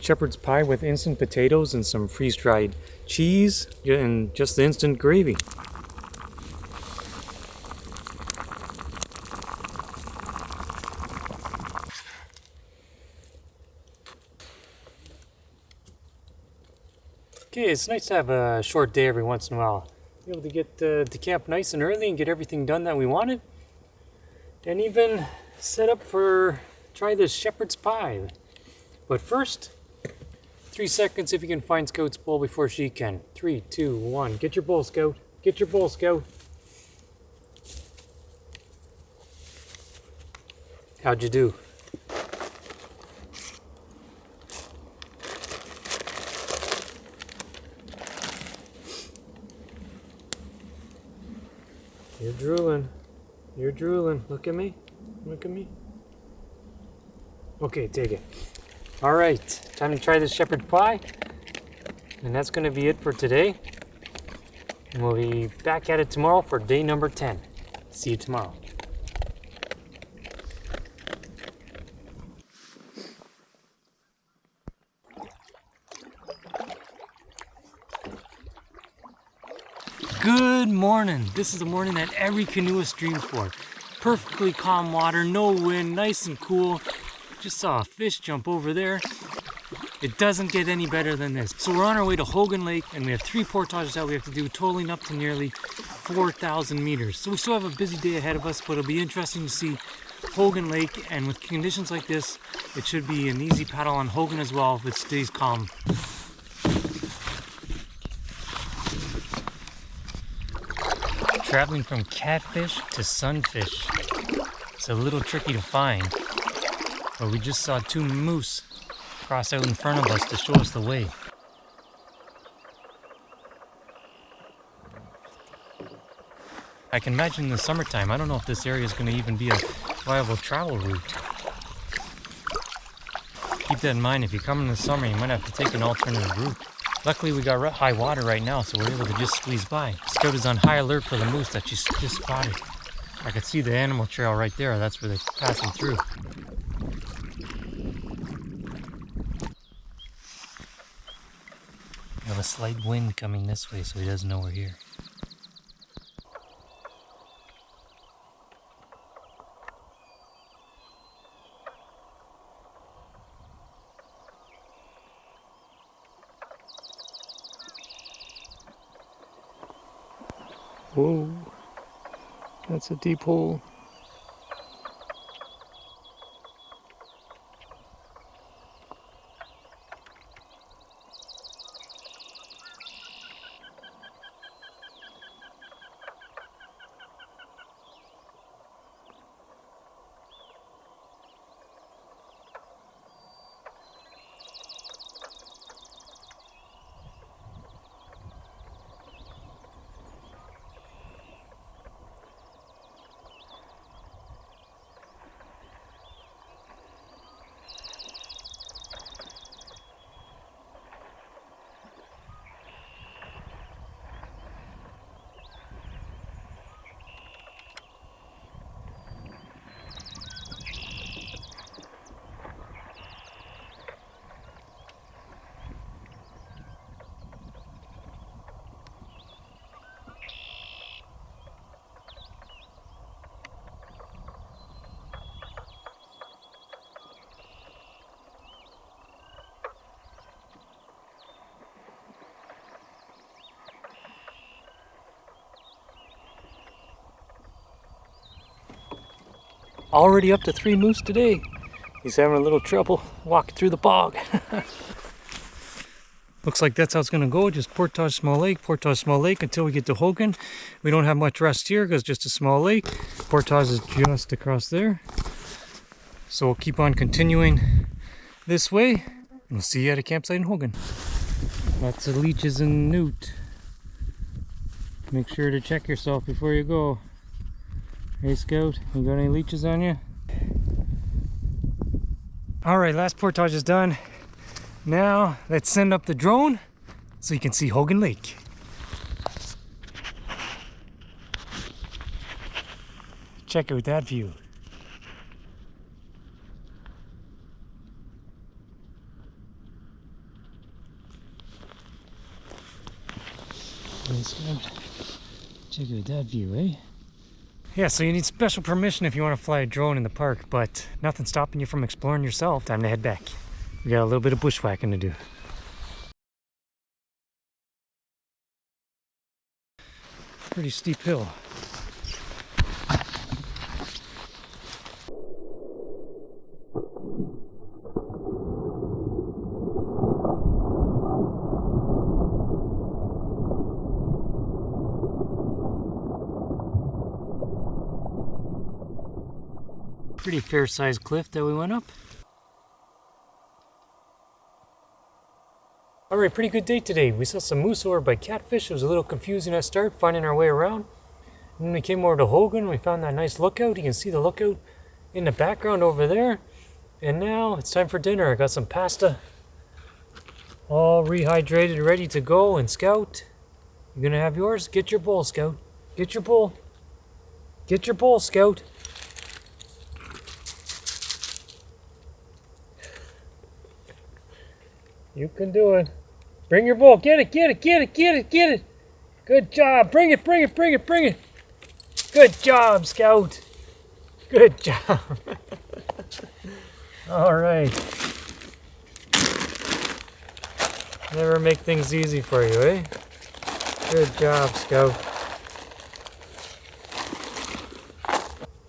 Shepherd's pie with instant potatoes and some freeze-dried cheese and just the instant gravy. Okay, it's nice to have a short day every once in a while. Be able to get to camp nice and early and get everything done that we wanted. And even set up for try this shepherd's pie. But first, 3 seconds if you can find Scout's bowl before she can. 3, 2, 1. Get your bowl, Scout. Get your bowl, Scout. How'd you do? You're drooling. You're drooling. Look at me. Look at me. Okay, take it. All right, time to try this shepherd pie. And that's going to be it for today. And we'll be back at it tomorrow for day number 10. See you tomorrow. Good morning. This is the morning that every canoeist dreams for. Perfectly calm water, no wind, nice and cool. Just saw a fish jump over there. It doesn't get any better than this. So we're on our way to Hogan Lake, and we have 3 portages that we have to do, totaling up to nearly 4,000 meters. So we still have a busy day ahead of us, but it'll be interesting to see Hogan Lake, and with conditions like this, it should be an easy paddle on Hogan as well if it stays calm. Traveling from catfish to sunfish. It's a little tricky to find, but we just saw 2 moose cross out in front of us to show us the way. I can imagine in the summertime, I don't know if this area is going to even be a viable travel route. Keep that in mind, if you come in the summer, you might have to take an alternative route. Luckily we got high water right now, so we're able to just squeeze by. Scout is on high alert for the moose that she just spotted. I could see the animal trail right there, that's where they're passing through. We have a slight wind coming this way, so he doesn't know we're here. Whoa, that's a deep hole. Already up to 3 moose today. He's having a little trouble walking through the bog. Looks like that's how it's gonna go. Just portage small lake until we get to Hogan. We don't have much rest here because it's just a small lake. Portage is just across there. So we'll keep on continuing this way, and we'll see you at a campsite in Hogan. Lots of leeches and newt. Make sure to check yourself before you go. Hey Scout, you got any leeches on you? Alright, last portage is done. Now let's send up the drone so you can see Hogan Lake. Check out that view. Hey Scout, check out that view, eh? Yeah, so you need special permission if you want to fly a drone in the park, but nothing stopping you from exploring yourself. Time to head back. We got a little bit of bushwhacking to do. Pretty steep hill. Pretty fair-sized cliff that we went up. Alright, pretty good day today. We saw some moose over by Catfish. It was a little confusing at start, finding our way around. And then we came over to Hogan. We found that nice lookout. You can see the lookout in the background over there. And now it's time for dinner. I got some pasta, all rehydrated, ready to go. And Scout, you gonna have yours? Get your bowl, Scout. Get your bowl. Get your bowl, Scout. You can do it. Bring your bowl. Get it, get it, get it, get it, get it. Good job. Bring it, bring it, bring it, bring it. Good job, Scout. Good job. All right. Never make things easy for you, eh? Good job, Scout.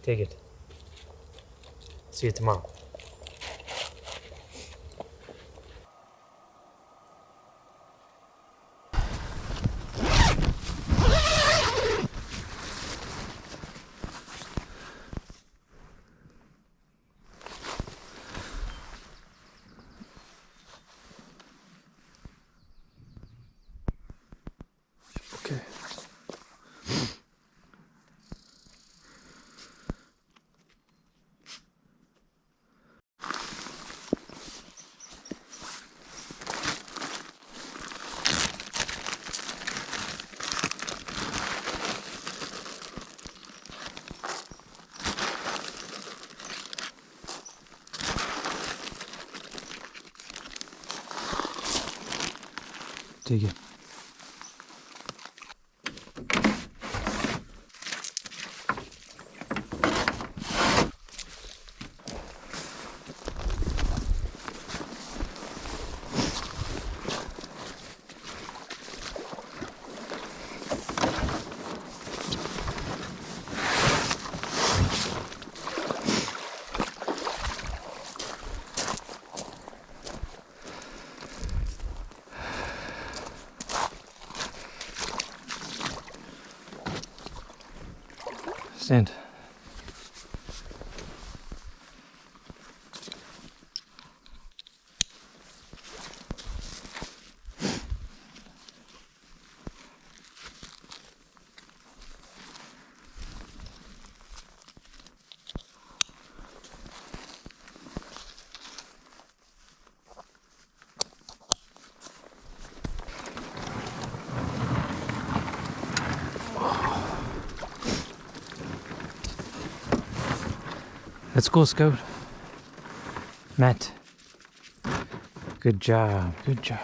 Take it. See you tomorrow. Okay. Take it. Stand. Let's go, Scout. Matt. Good job, good job.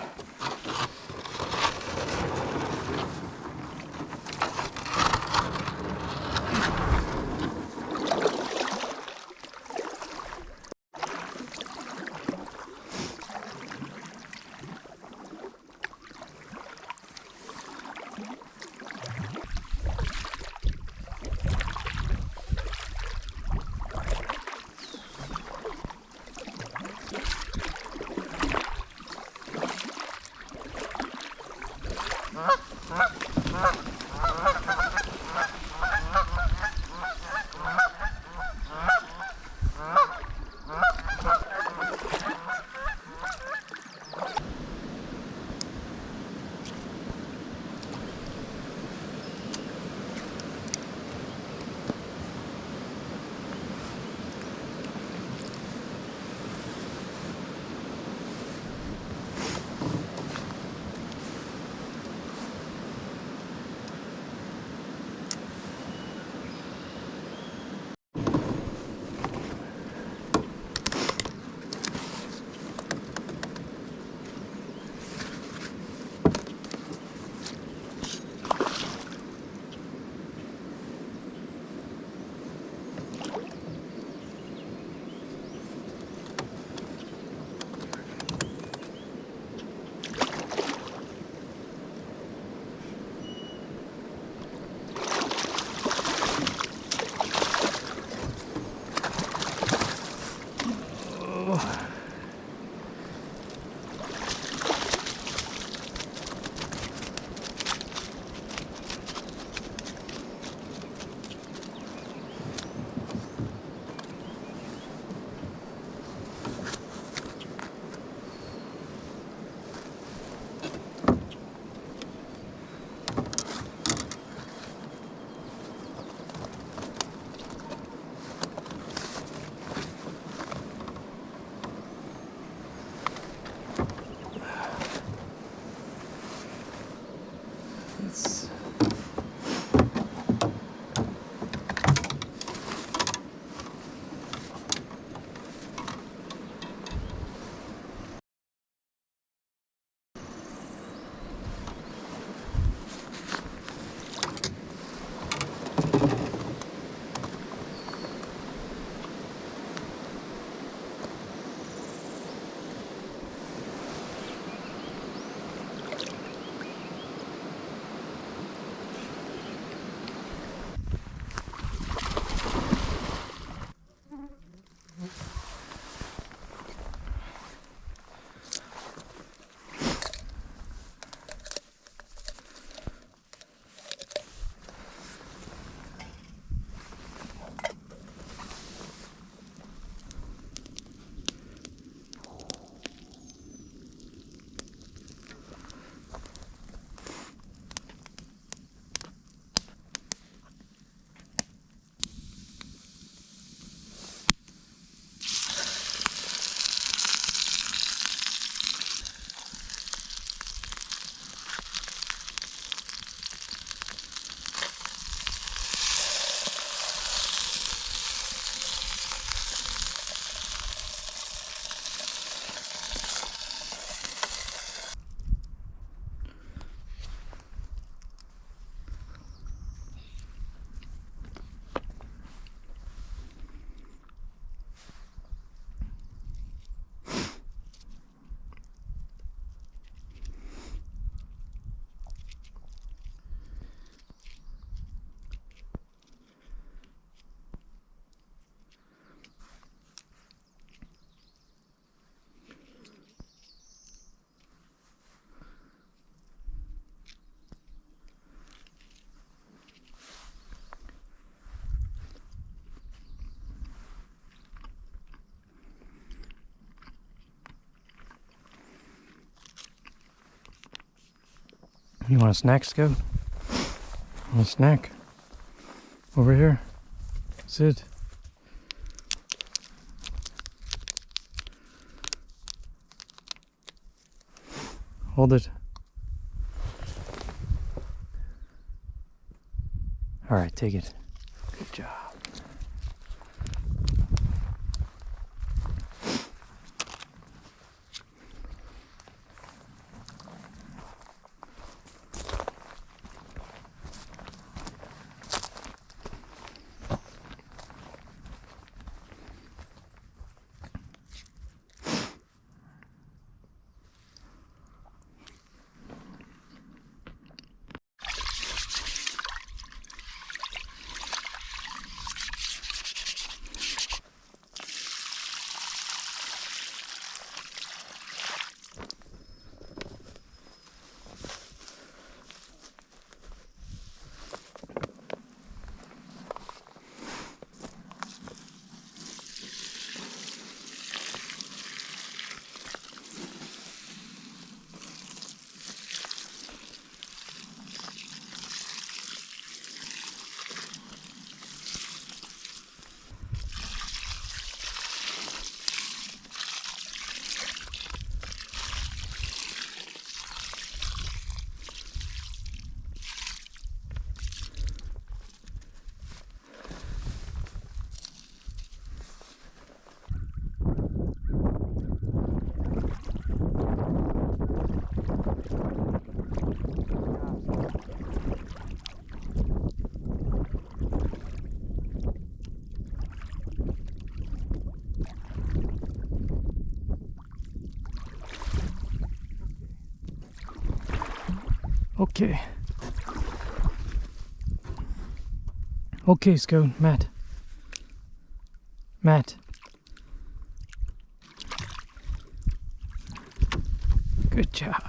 You want a snack, Scout? Want a snack? Over here. Sit. Hold it. All right, take it. Good job. Okay. Okay, Scout. Matt. Matt. Good job.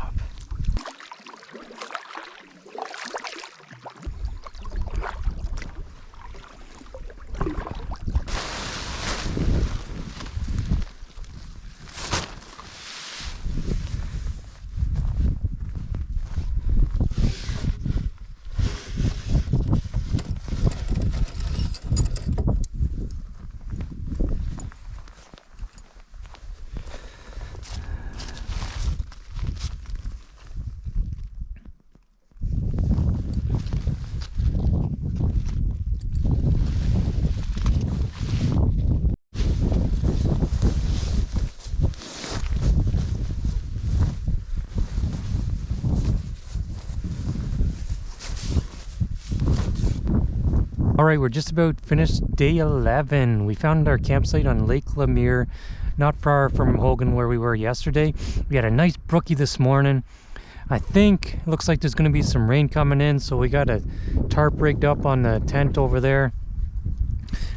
Alright, we're just about finished day 11. We found our campsite on Lake Muir, not far from Hogan where we were yesterday. We had a nice brookie this morning. I think it looks like there's going to be some rain coming in, so we got a tarp rigged up on the tent over there.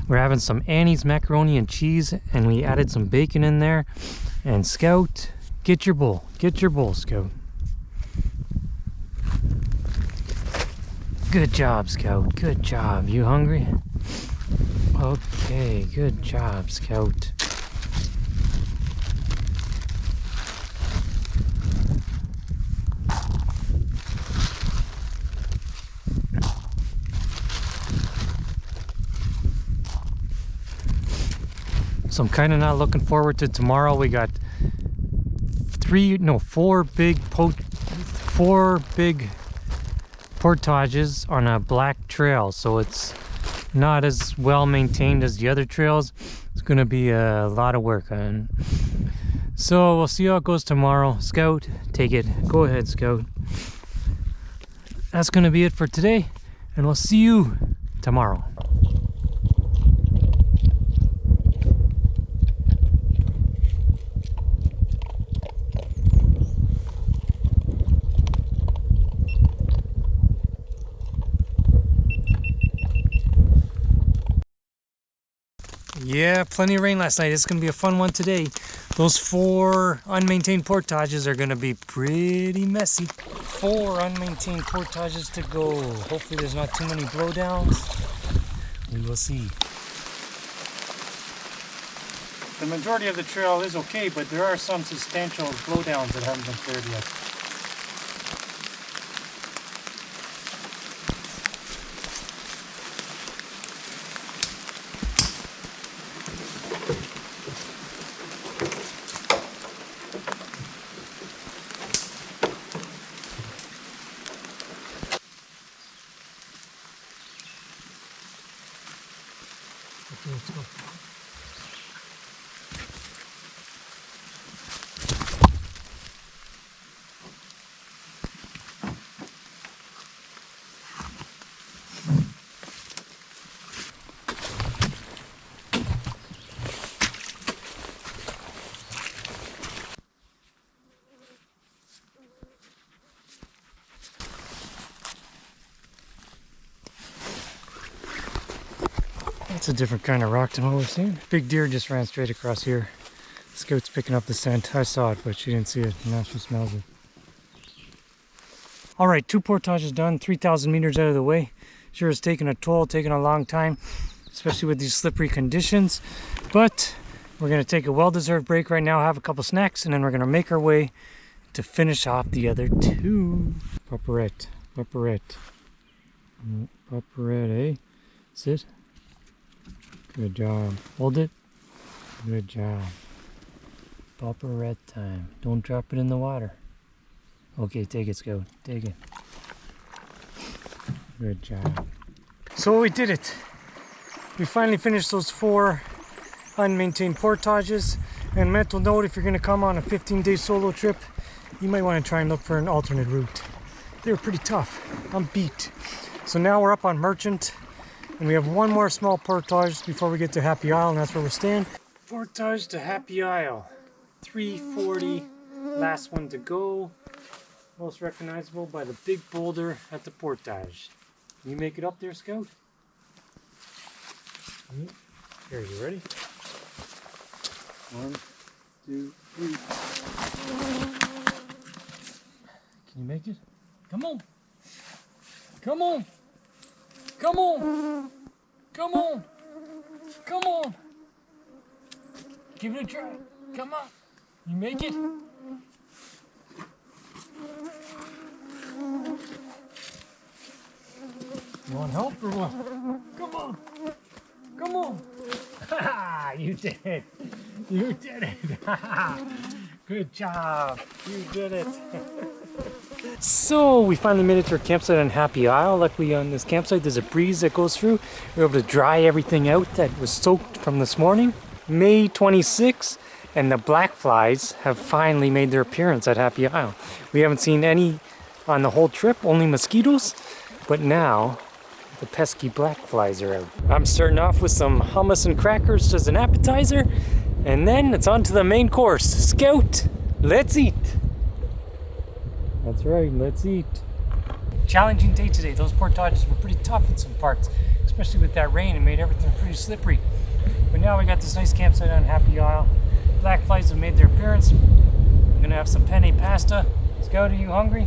We're having some Annie's macaroni and cheese, and we added some bacon in there. And Scout, get your bowl. Get your bowl, Scout. Good job, Scout. Good job. You hungry? Okay, good job, Scout. So I'm kind of not looking forward to tomorrow. We got four big portages on a black trail, so it's not as well maintained as the other trails. It's going to be a lot of work on. So we'll see how it goes tomorrow. Scout, take it. Go ahead, Scout. That's going to be it for today, and we'll see you tomorrow. Yeah, plenty of rain last night. It's going to be a fun one today. Those 4 unmaintained portages are going to be pretty messy. 4 unmaintained portages to go. Hopefully there's not too many blowdowns. We will see. The majority of the trail is okay, but there are some substantial blowdowns that haven't been cleared yet. It's a different kind of rock than what we've seen. Big deer just ran straight across here. Scout's picking up the scent. I saw it, but she didn't see it. Now she smells it. All right, 2 portages done, 3,000 meters out of the way. Sure is taking a toll, taking a long time, especially with these slippery conditions. But we're gonna take a well-deserved break right now, have a couple snacks, and then we're gonna make our way to finish off the other 2. Pupperette, pupperette. Pupperette, eh? Sit. Good job. Hold it. Good job. Pupperette time. Don't drop it in the water. Okay, take it, Scout. Take it. Good job. So we did it. We finally finished those 4 unmaintained portages. And mental note, if you're going to come on a 15-day solo trip, you might want to try and look for an alternate route. They were pretty tough. I'm beat. So now we're up on Merchant. And we have 1 more small portage before we get to Happy Isle, and that's where we're staying. Portage to Happy Isle. 340. Last one to go. Most recognizable by the big boulder at the portage. Can you make it up there, Scout? Here, you ready? 1, 2, 3. Can you make it? Come on! Come on! Come on! Come on! Come on! Give it a try. Come on! You make it? You want help or what? Come on! Come on! Ha! You did it! You did it! Good job! You did it! So we finally made it to our campsite on Happy Isle. Luckily on this campsite there's a breeze that goes through. We're able to dry everything out that was soaked from this morning. May 26th, and the black flies have finally made their appearance at Happy Isle. We haven't seen any on the whole trip, only mosquitoes, but now the pesky black flies are out. I'm starting off with some hummus and crackers as an appetizer, and then it's on to the main course. Scout, let's eat. That's right, let's eat. Challenging day today. Those portages were pretty tough in some parts, especially with that rain. It made everything pretty slippery. But now we got this nice campsite on Happy Isle. Black flies have made their appearance. I'm gonna have some penne pasta. Scout, are you hungry?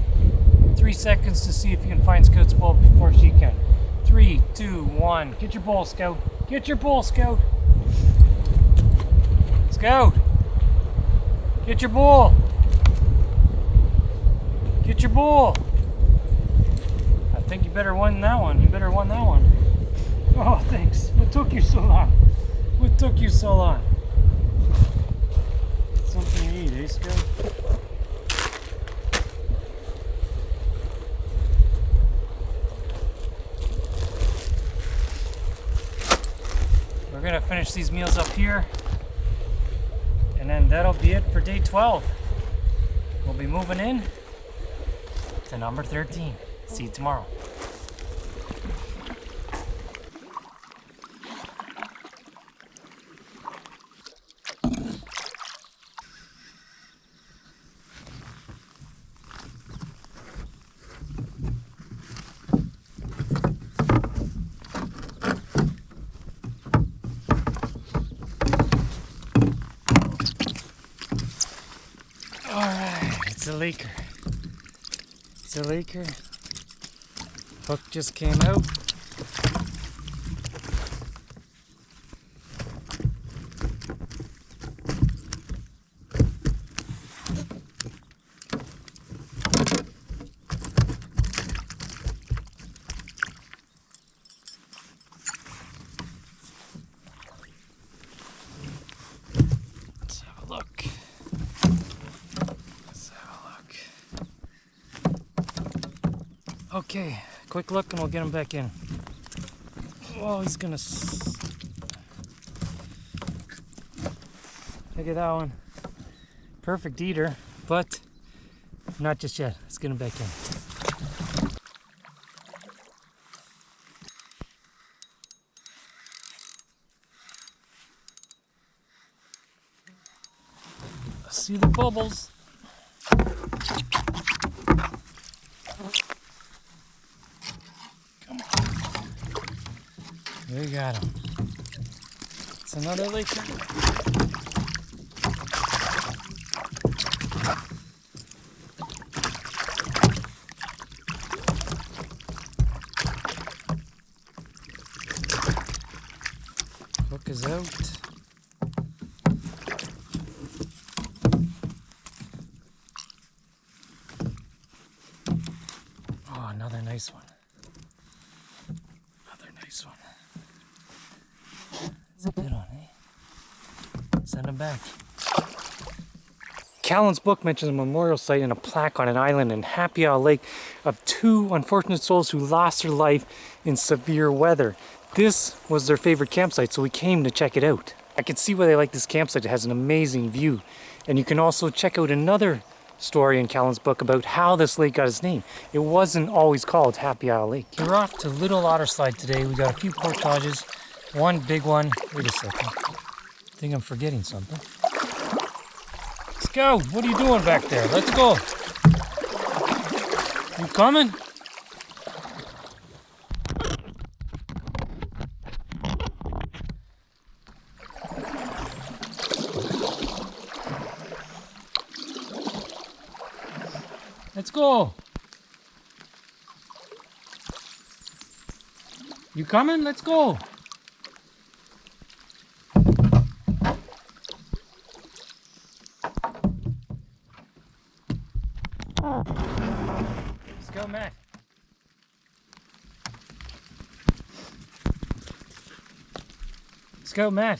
3 seconds to see if you can find Scout's bowl before she can. 3, 2, 1. Get your bowl, Scout. Get your bowl, Scout. Scout! Get your bowl. Get your bowl. I think you better win that one. You better win that one. Oh, thanks. What took you so long? What took you so long? Something to eat, eh, Scout? We're gonna finish these meals up here, and then that'll be it for day 12. We'll be moving in to number 13. See you tomorrow. It's a laker. It's a laker. Hook just came out. Let's have a look. Okay, quick look and we'll get him back in. Oh, he's gonna... Look at that one. Perfect eater, but not just yet. Let's get him back in. See the bubbles. We got him. another lake. Hook is out. Oh, another nice one. Another nice one. It's a good one, eh? Send him back. Callan's book mentions a memorial site and a plaque on an island in Happy Isle Lake of 2 unfortunate souls who lost their life in severe weather. This was their favorite campsite, so we came to check it out. I can see why they like this campsite. It has an amazing view. And you can also check out another story in Callan's book about how this lake got its name. It wasn't always called Happy Isle Lake. We're off to Little Otterslide today. We got a few portages, one big one. Wait a second. I think I'm forgetting something. Scout, what are you doing back there? Let's go. You coming? Let's go. You coming? Let's go. Let's go, Matt. Let's go, Matt.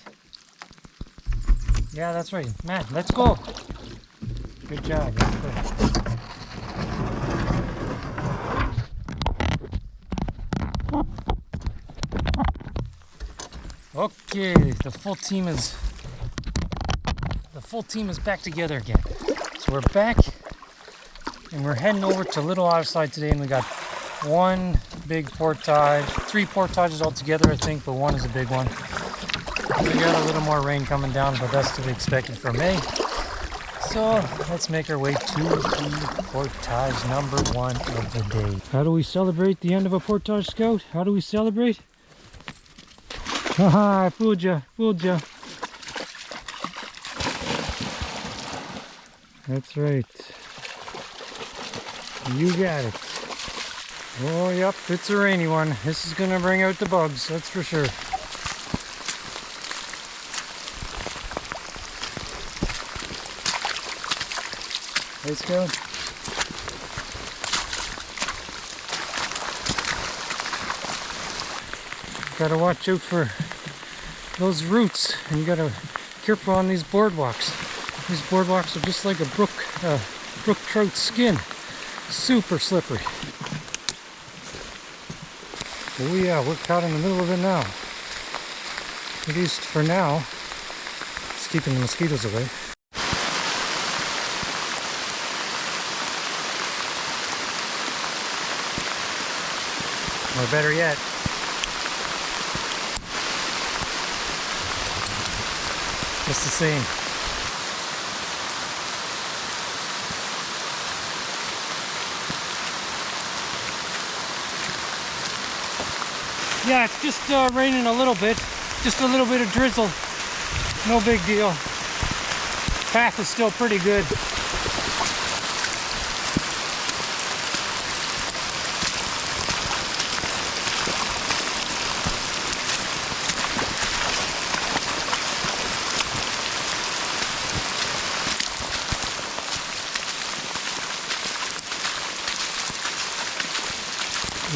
Yeah, that's right. Matt, let's go. Good job. Let's go. Okay, the full team is back together again. So we're back and we're heading over to Little Otterslide today, and we got one big portage, 3 portages altogether I think, but one is a big one. We got a little more rain coming down, but that's to be expected for May. So let's make our way to the portage number 1 of the day. How do we celebrate the end of a portage, Scout? How do we celebrate? Haha, I fooled ya, fooled ya. That's right. You got it. Oh, yep, it's a rainy one. This is gonna bring out the bugs, that's for sure. Let's go. Gotta watch out for those roots, and you gotta be careful on these boardwalks. These boardwalks are just like a brook trout skin. Super slippery. Oh yeah, we're caught in the middle of it now. At least for now. It's keeping the mosquitoes away. Or better yet, just the same. Yeah, it's just raining a little bit. Just a little bit of drizzle. No big deal. Path is still pretty good.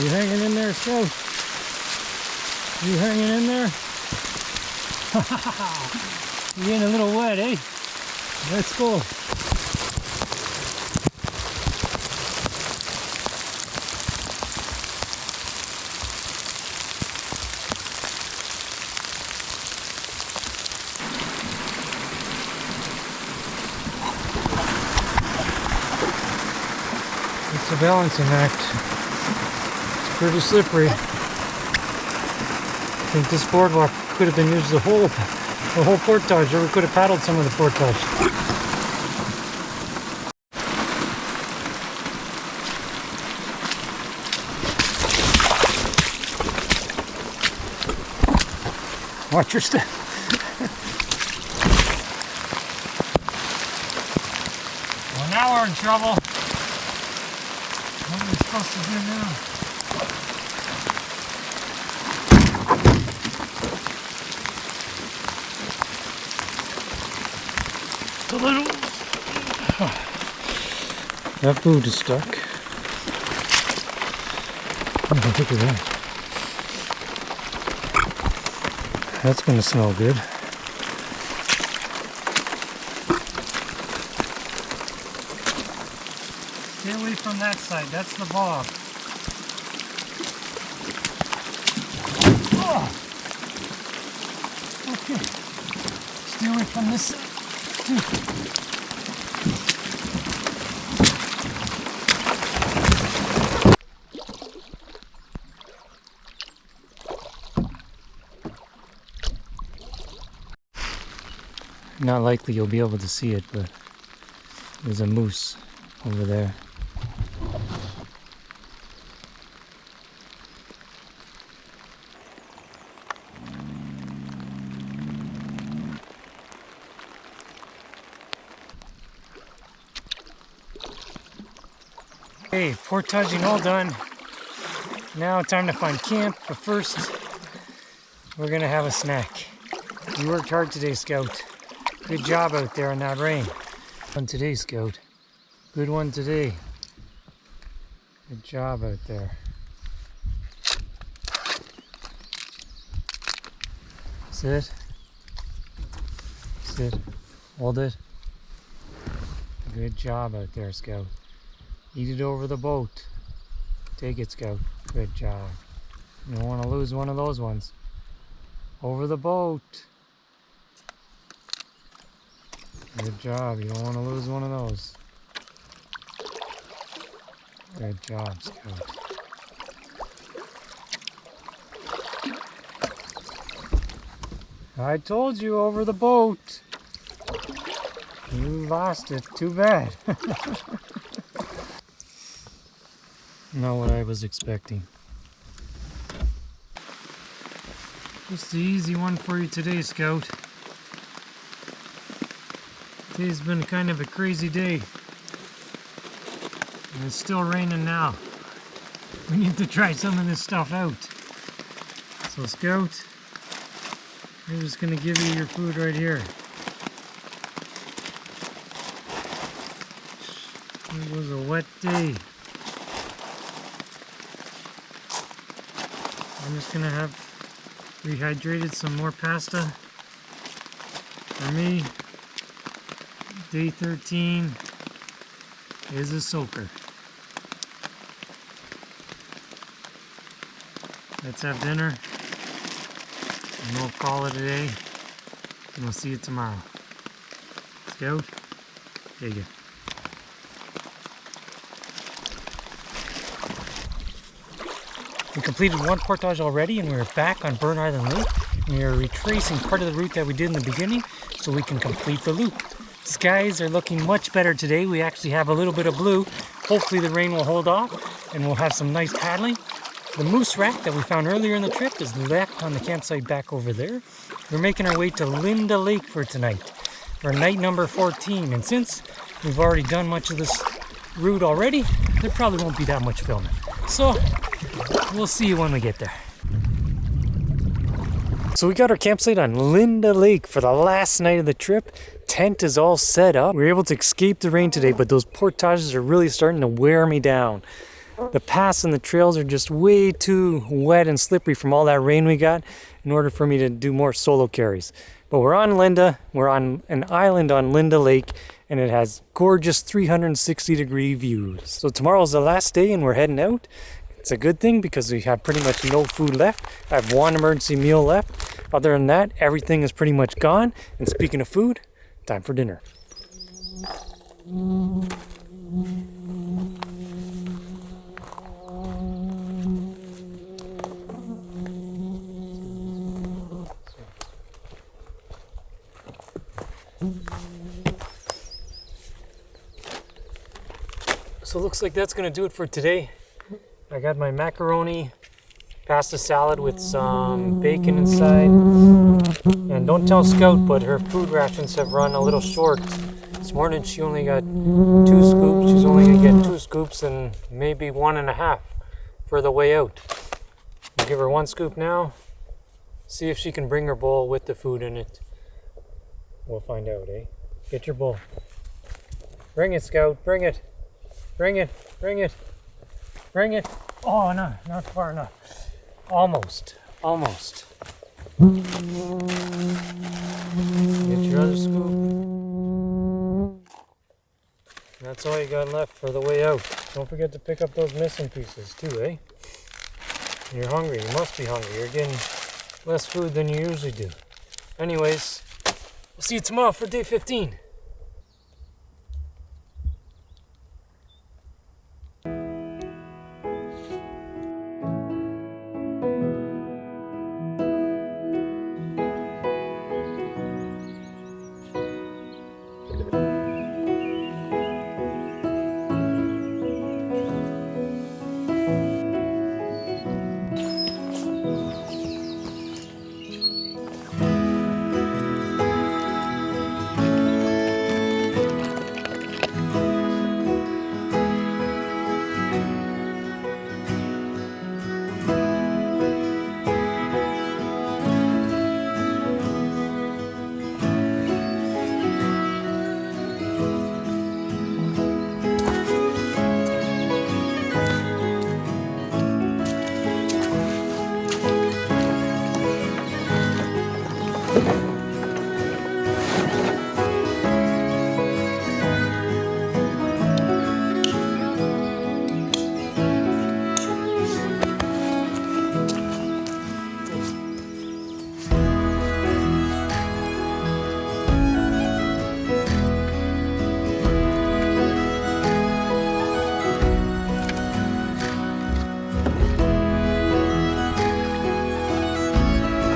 You hanging in there, Scout? You hanging in there? You're getting a little wet, eh? Let's go. It's a balancing act. It's pretty slippery. I think this boardwalk could have been used the whole portage, or we could have paddled some of the portage. Watch your step. are in trouble. What are we supposed to do now? A little. That boot is stuck. Oh, look at that. That's gonna smell good. Stay away from that side, that's the bog. Oh. Okay. Stay away from this side too. Not likely you'll be able to see it, but there's a moose over there. Hey, portaging all done. Now time to find camp, but first we're gonna have a snack. You worked hard today, Scout. Good job out there in that rain. One today, Scout. Good one today. Good job out there. Sit. Sit. Hold it. Good job out there, Scout. Eat it over the boat. Take it, Scout. Good job. You don't want to lose one of those ones. Over the boat. Good job. You don't want to lose one of those. Good job, Scout. I told you, over the boat. You lost it. Too bad. Not what I was expecting. Just the easy one for you today, Scout. Today's been kind of a crazy day. And it's still raining now. We need to try some of this stuff out. So Scout, I'm just going to give you your food right here. It was a wet day. I'm just going to have rehydrated some more pasta for me. Day 13 is a soaker. Let's have dinner and we'll call it a day and we'll see you tomorrow. Scout, there you go. We completed one portage already and we're back on Burn Island Lake. We are retracing part of the route that we did in the beginning so we can complete the loop. Skies are looking much better today. We actually have a little bit of blue. Hopefully the rain will hold off and we'll have some nice paddling. The moose rack that we found earlier in the trip is left on the campsite back over there. We're making our way to Linda Lake for tonight, for night number 14. And since we've already done much of this route already, there probably won't be that much filming. So we'll see you when we get there. So we got our campsite on Linda Lake for the last night of the trip. Tent is all set up. We were able to escape the rain today, but those portages are really starting to wear me down. The paths and the trails are just way too wet and slippery from all that rain we got in order for me to do more solo carries. But we're on Linda. We're on an island on Linda Lake, and it has gorgeous 360-degree views. So tomorrow's the last day and we're heading out. It's a good thing because we have pretty much no food left. I have one emergency meal left. Other than that, everything is pretty much gone. And speaking of food, time for dinner. So it looks like that's going to do it for today. I got my macaroni, pasta salad with some bacon inside. And don't tell Scout, but her food rations have run a little short. This morning she only got 2 scoops get 2 scoops and maybe 1.5 for the way out. We'll give her 1 scoop now. See if she can bring her bowl with the food in it. We'll find out, eh? Get your bowl. Bring it, Scout. Bring it. Bring it. Bring it. Bring it. Oh, no, not far enough. Almost. Almost. Get your other scoop. That's all you got left for the way out. Don't forget to pick up those missing pieces too, eh? You're hungry. You must be hungry. You're getting less food than you usually do. Anyways, we'll see you tomorrow for day 15.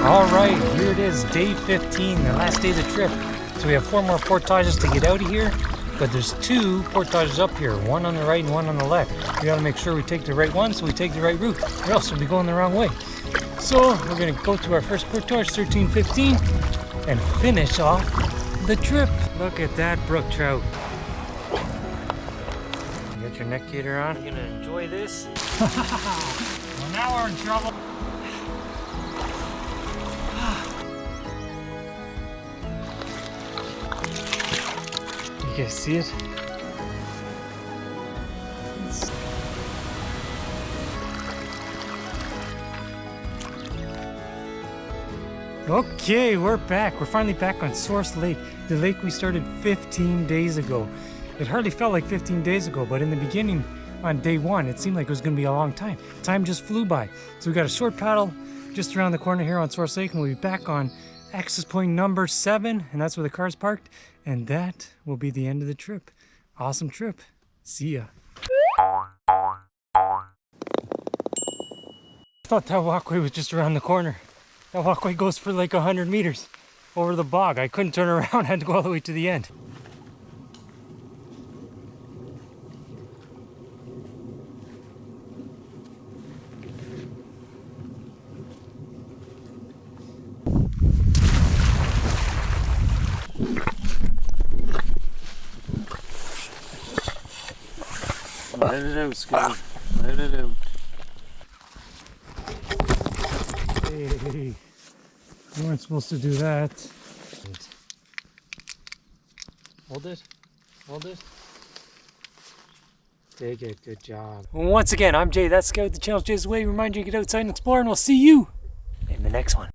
Alright, here it is, day 15, the last day of the trip. So we have 4 more portages to get out of here, but there's 2 portages up here, one on the right and one on the left. We gotta make sure we take the right one so we take the right route, or else we'll be going the wrong way. So we're gonna go to our first portage, 1315, and finish off the trip. Look at that brook trout. You got your neck gaiter on? You're gonna enjoy this? Well, now we're in trouble. You guys see it? Okay, we're back. We're finally back on Source Lake, the lake we started 15 days ago. It hardly felt like 15 days ago, but in the beginning, on day 1, it seemed like it was going to be a long time. Time just flew by. So we got a short paddle just around the corner here on Source Lake, and we'll be back on access point number 7, and that's where the car's parked. And that will be the end of the trip. Awesome trip. See ya. I thought that walkway was just around the corner. That walkway goes for like 100 meters over the bog. I couldn't turn around, I had to go all the way to the end. Let it out, Scotty. Let it out. Hey, you weren't supposed to do that. Hold it. Hold it. Take it. Good job. Once again, I'm Jay. That's Scout. The channel's Jay's Way. Remind you to get outside and explore, and we'll see you in the next one.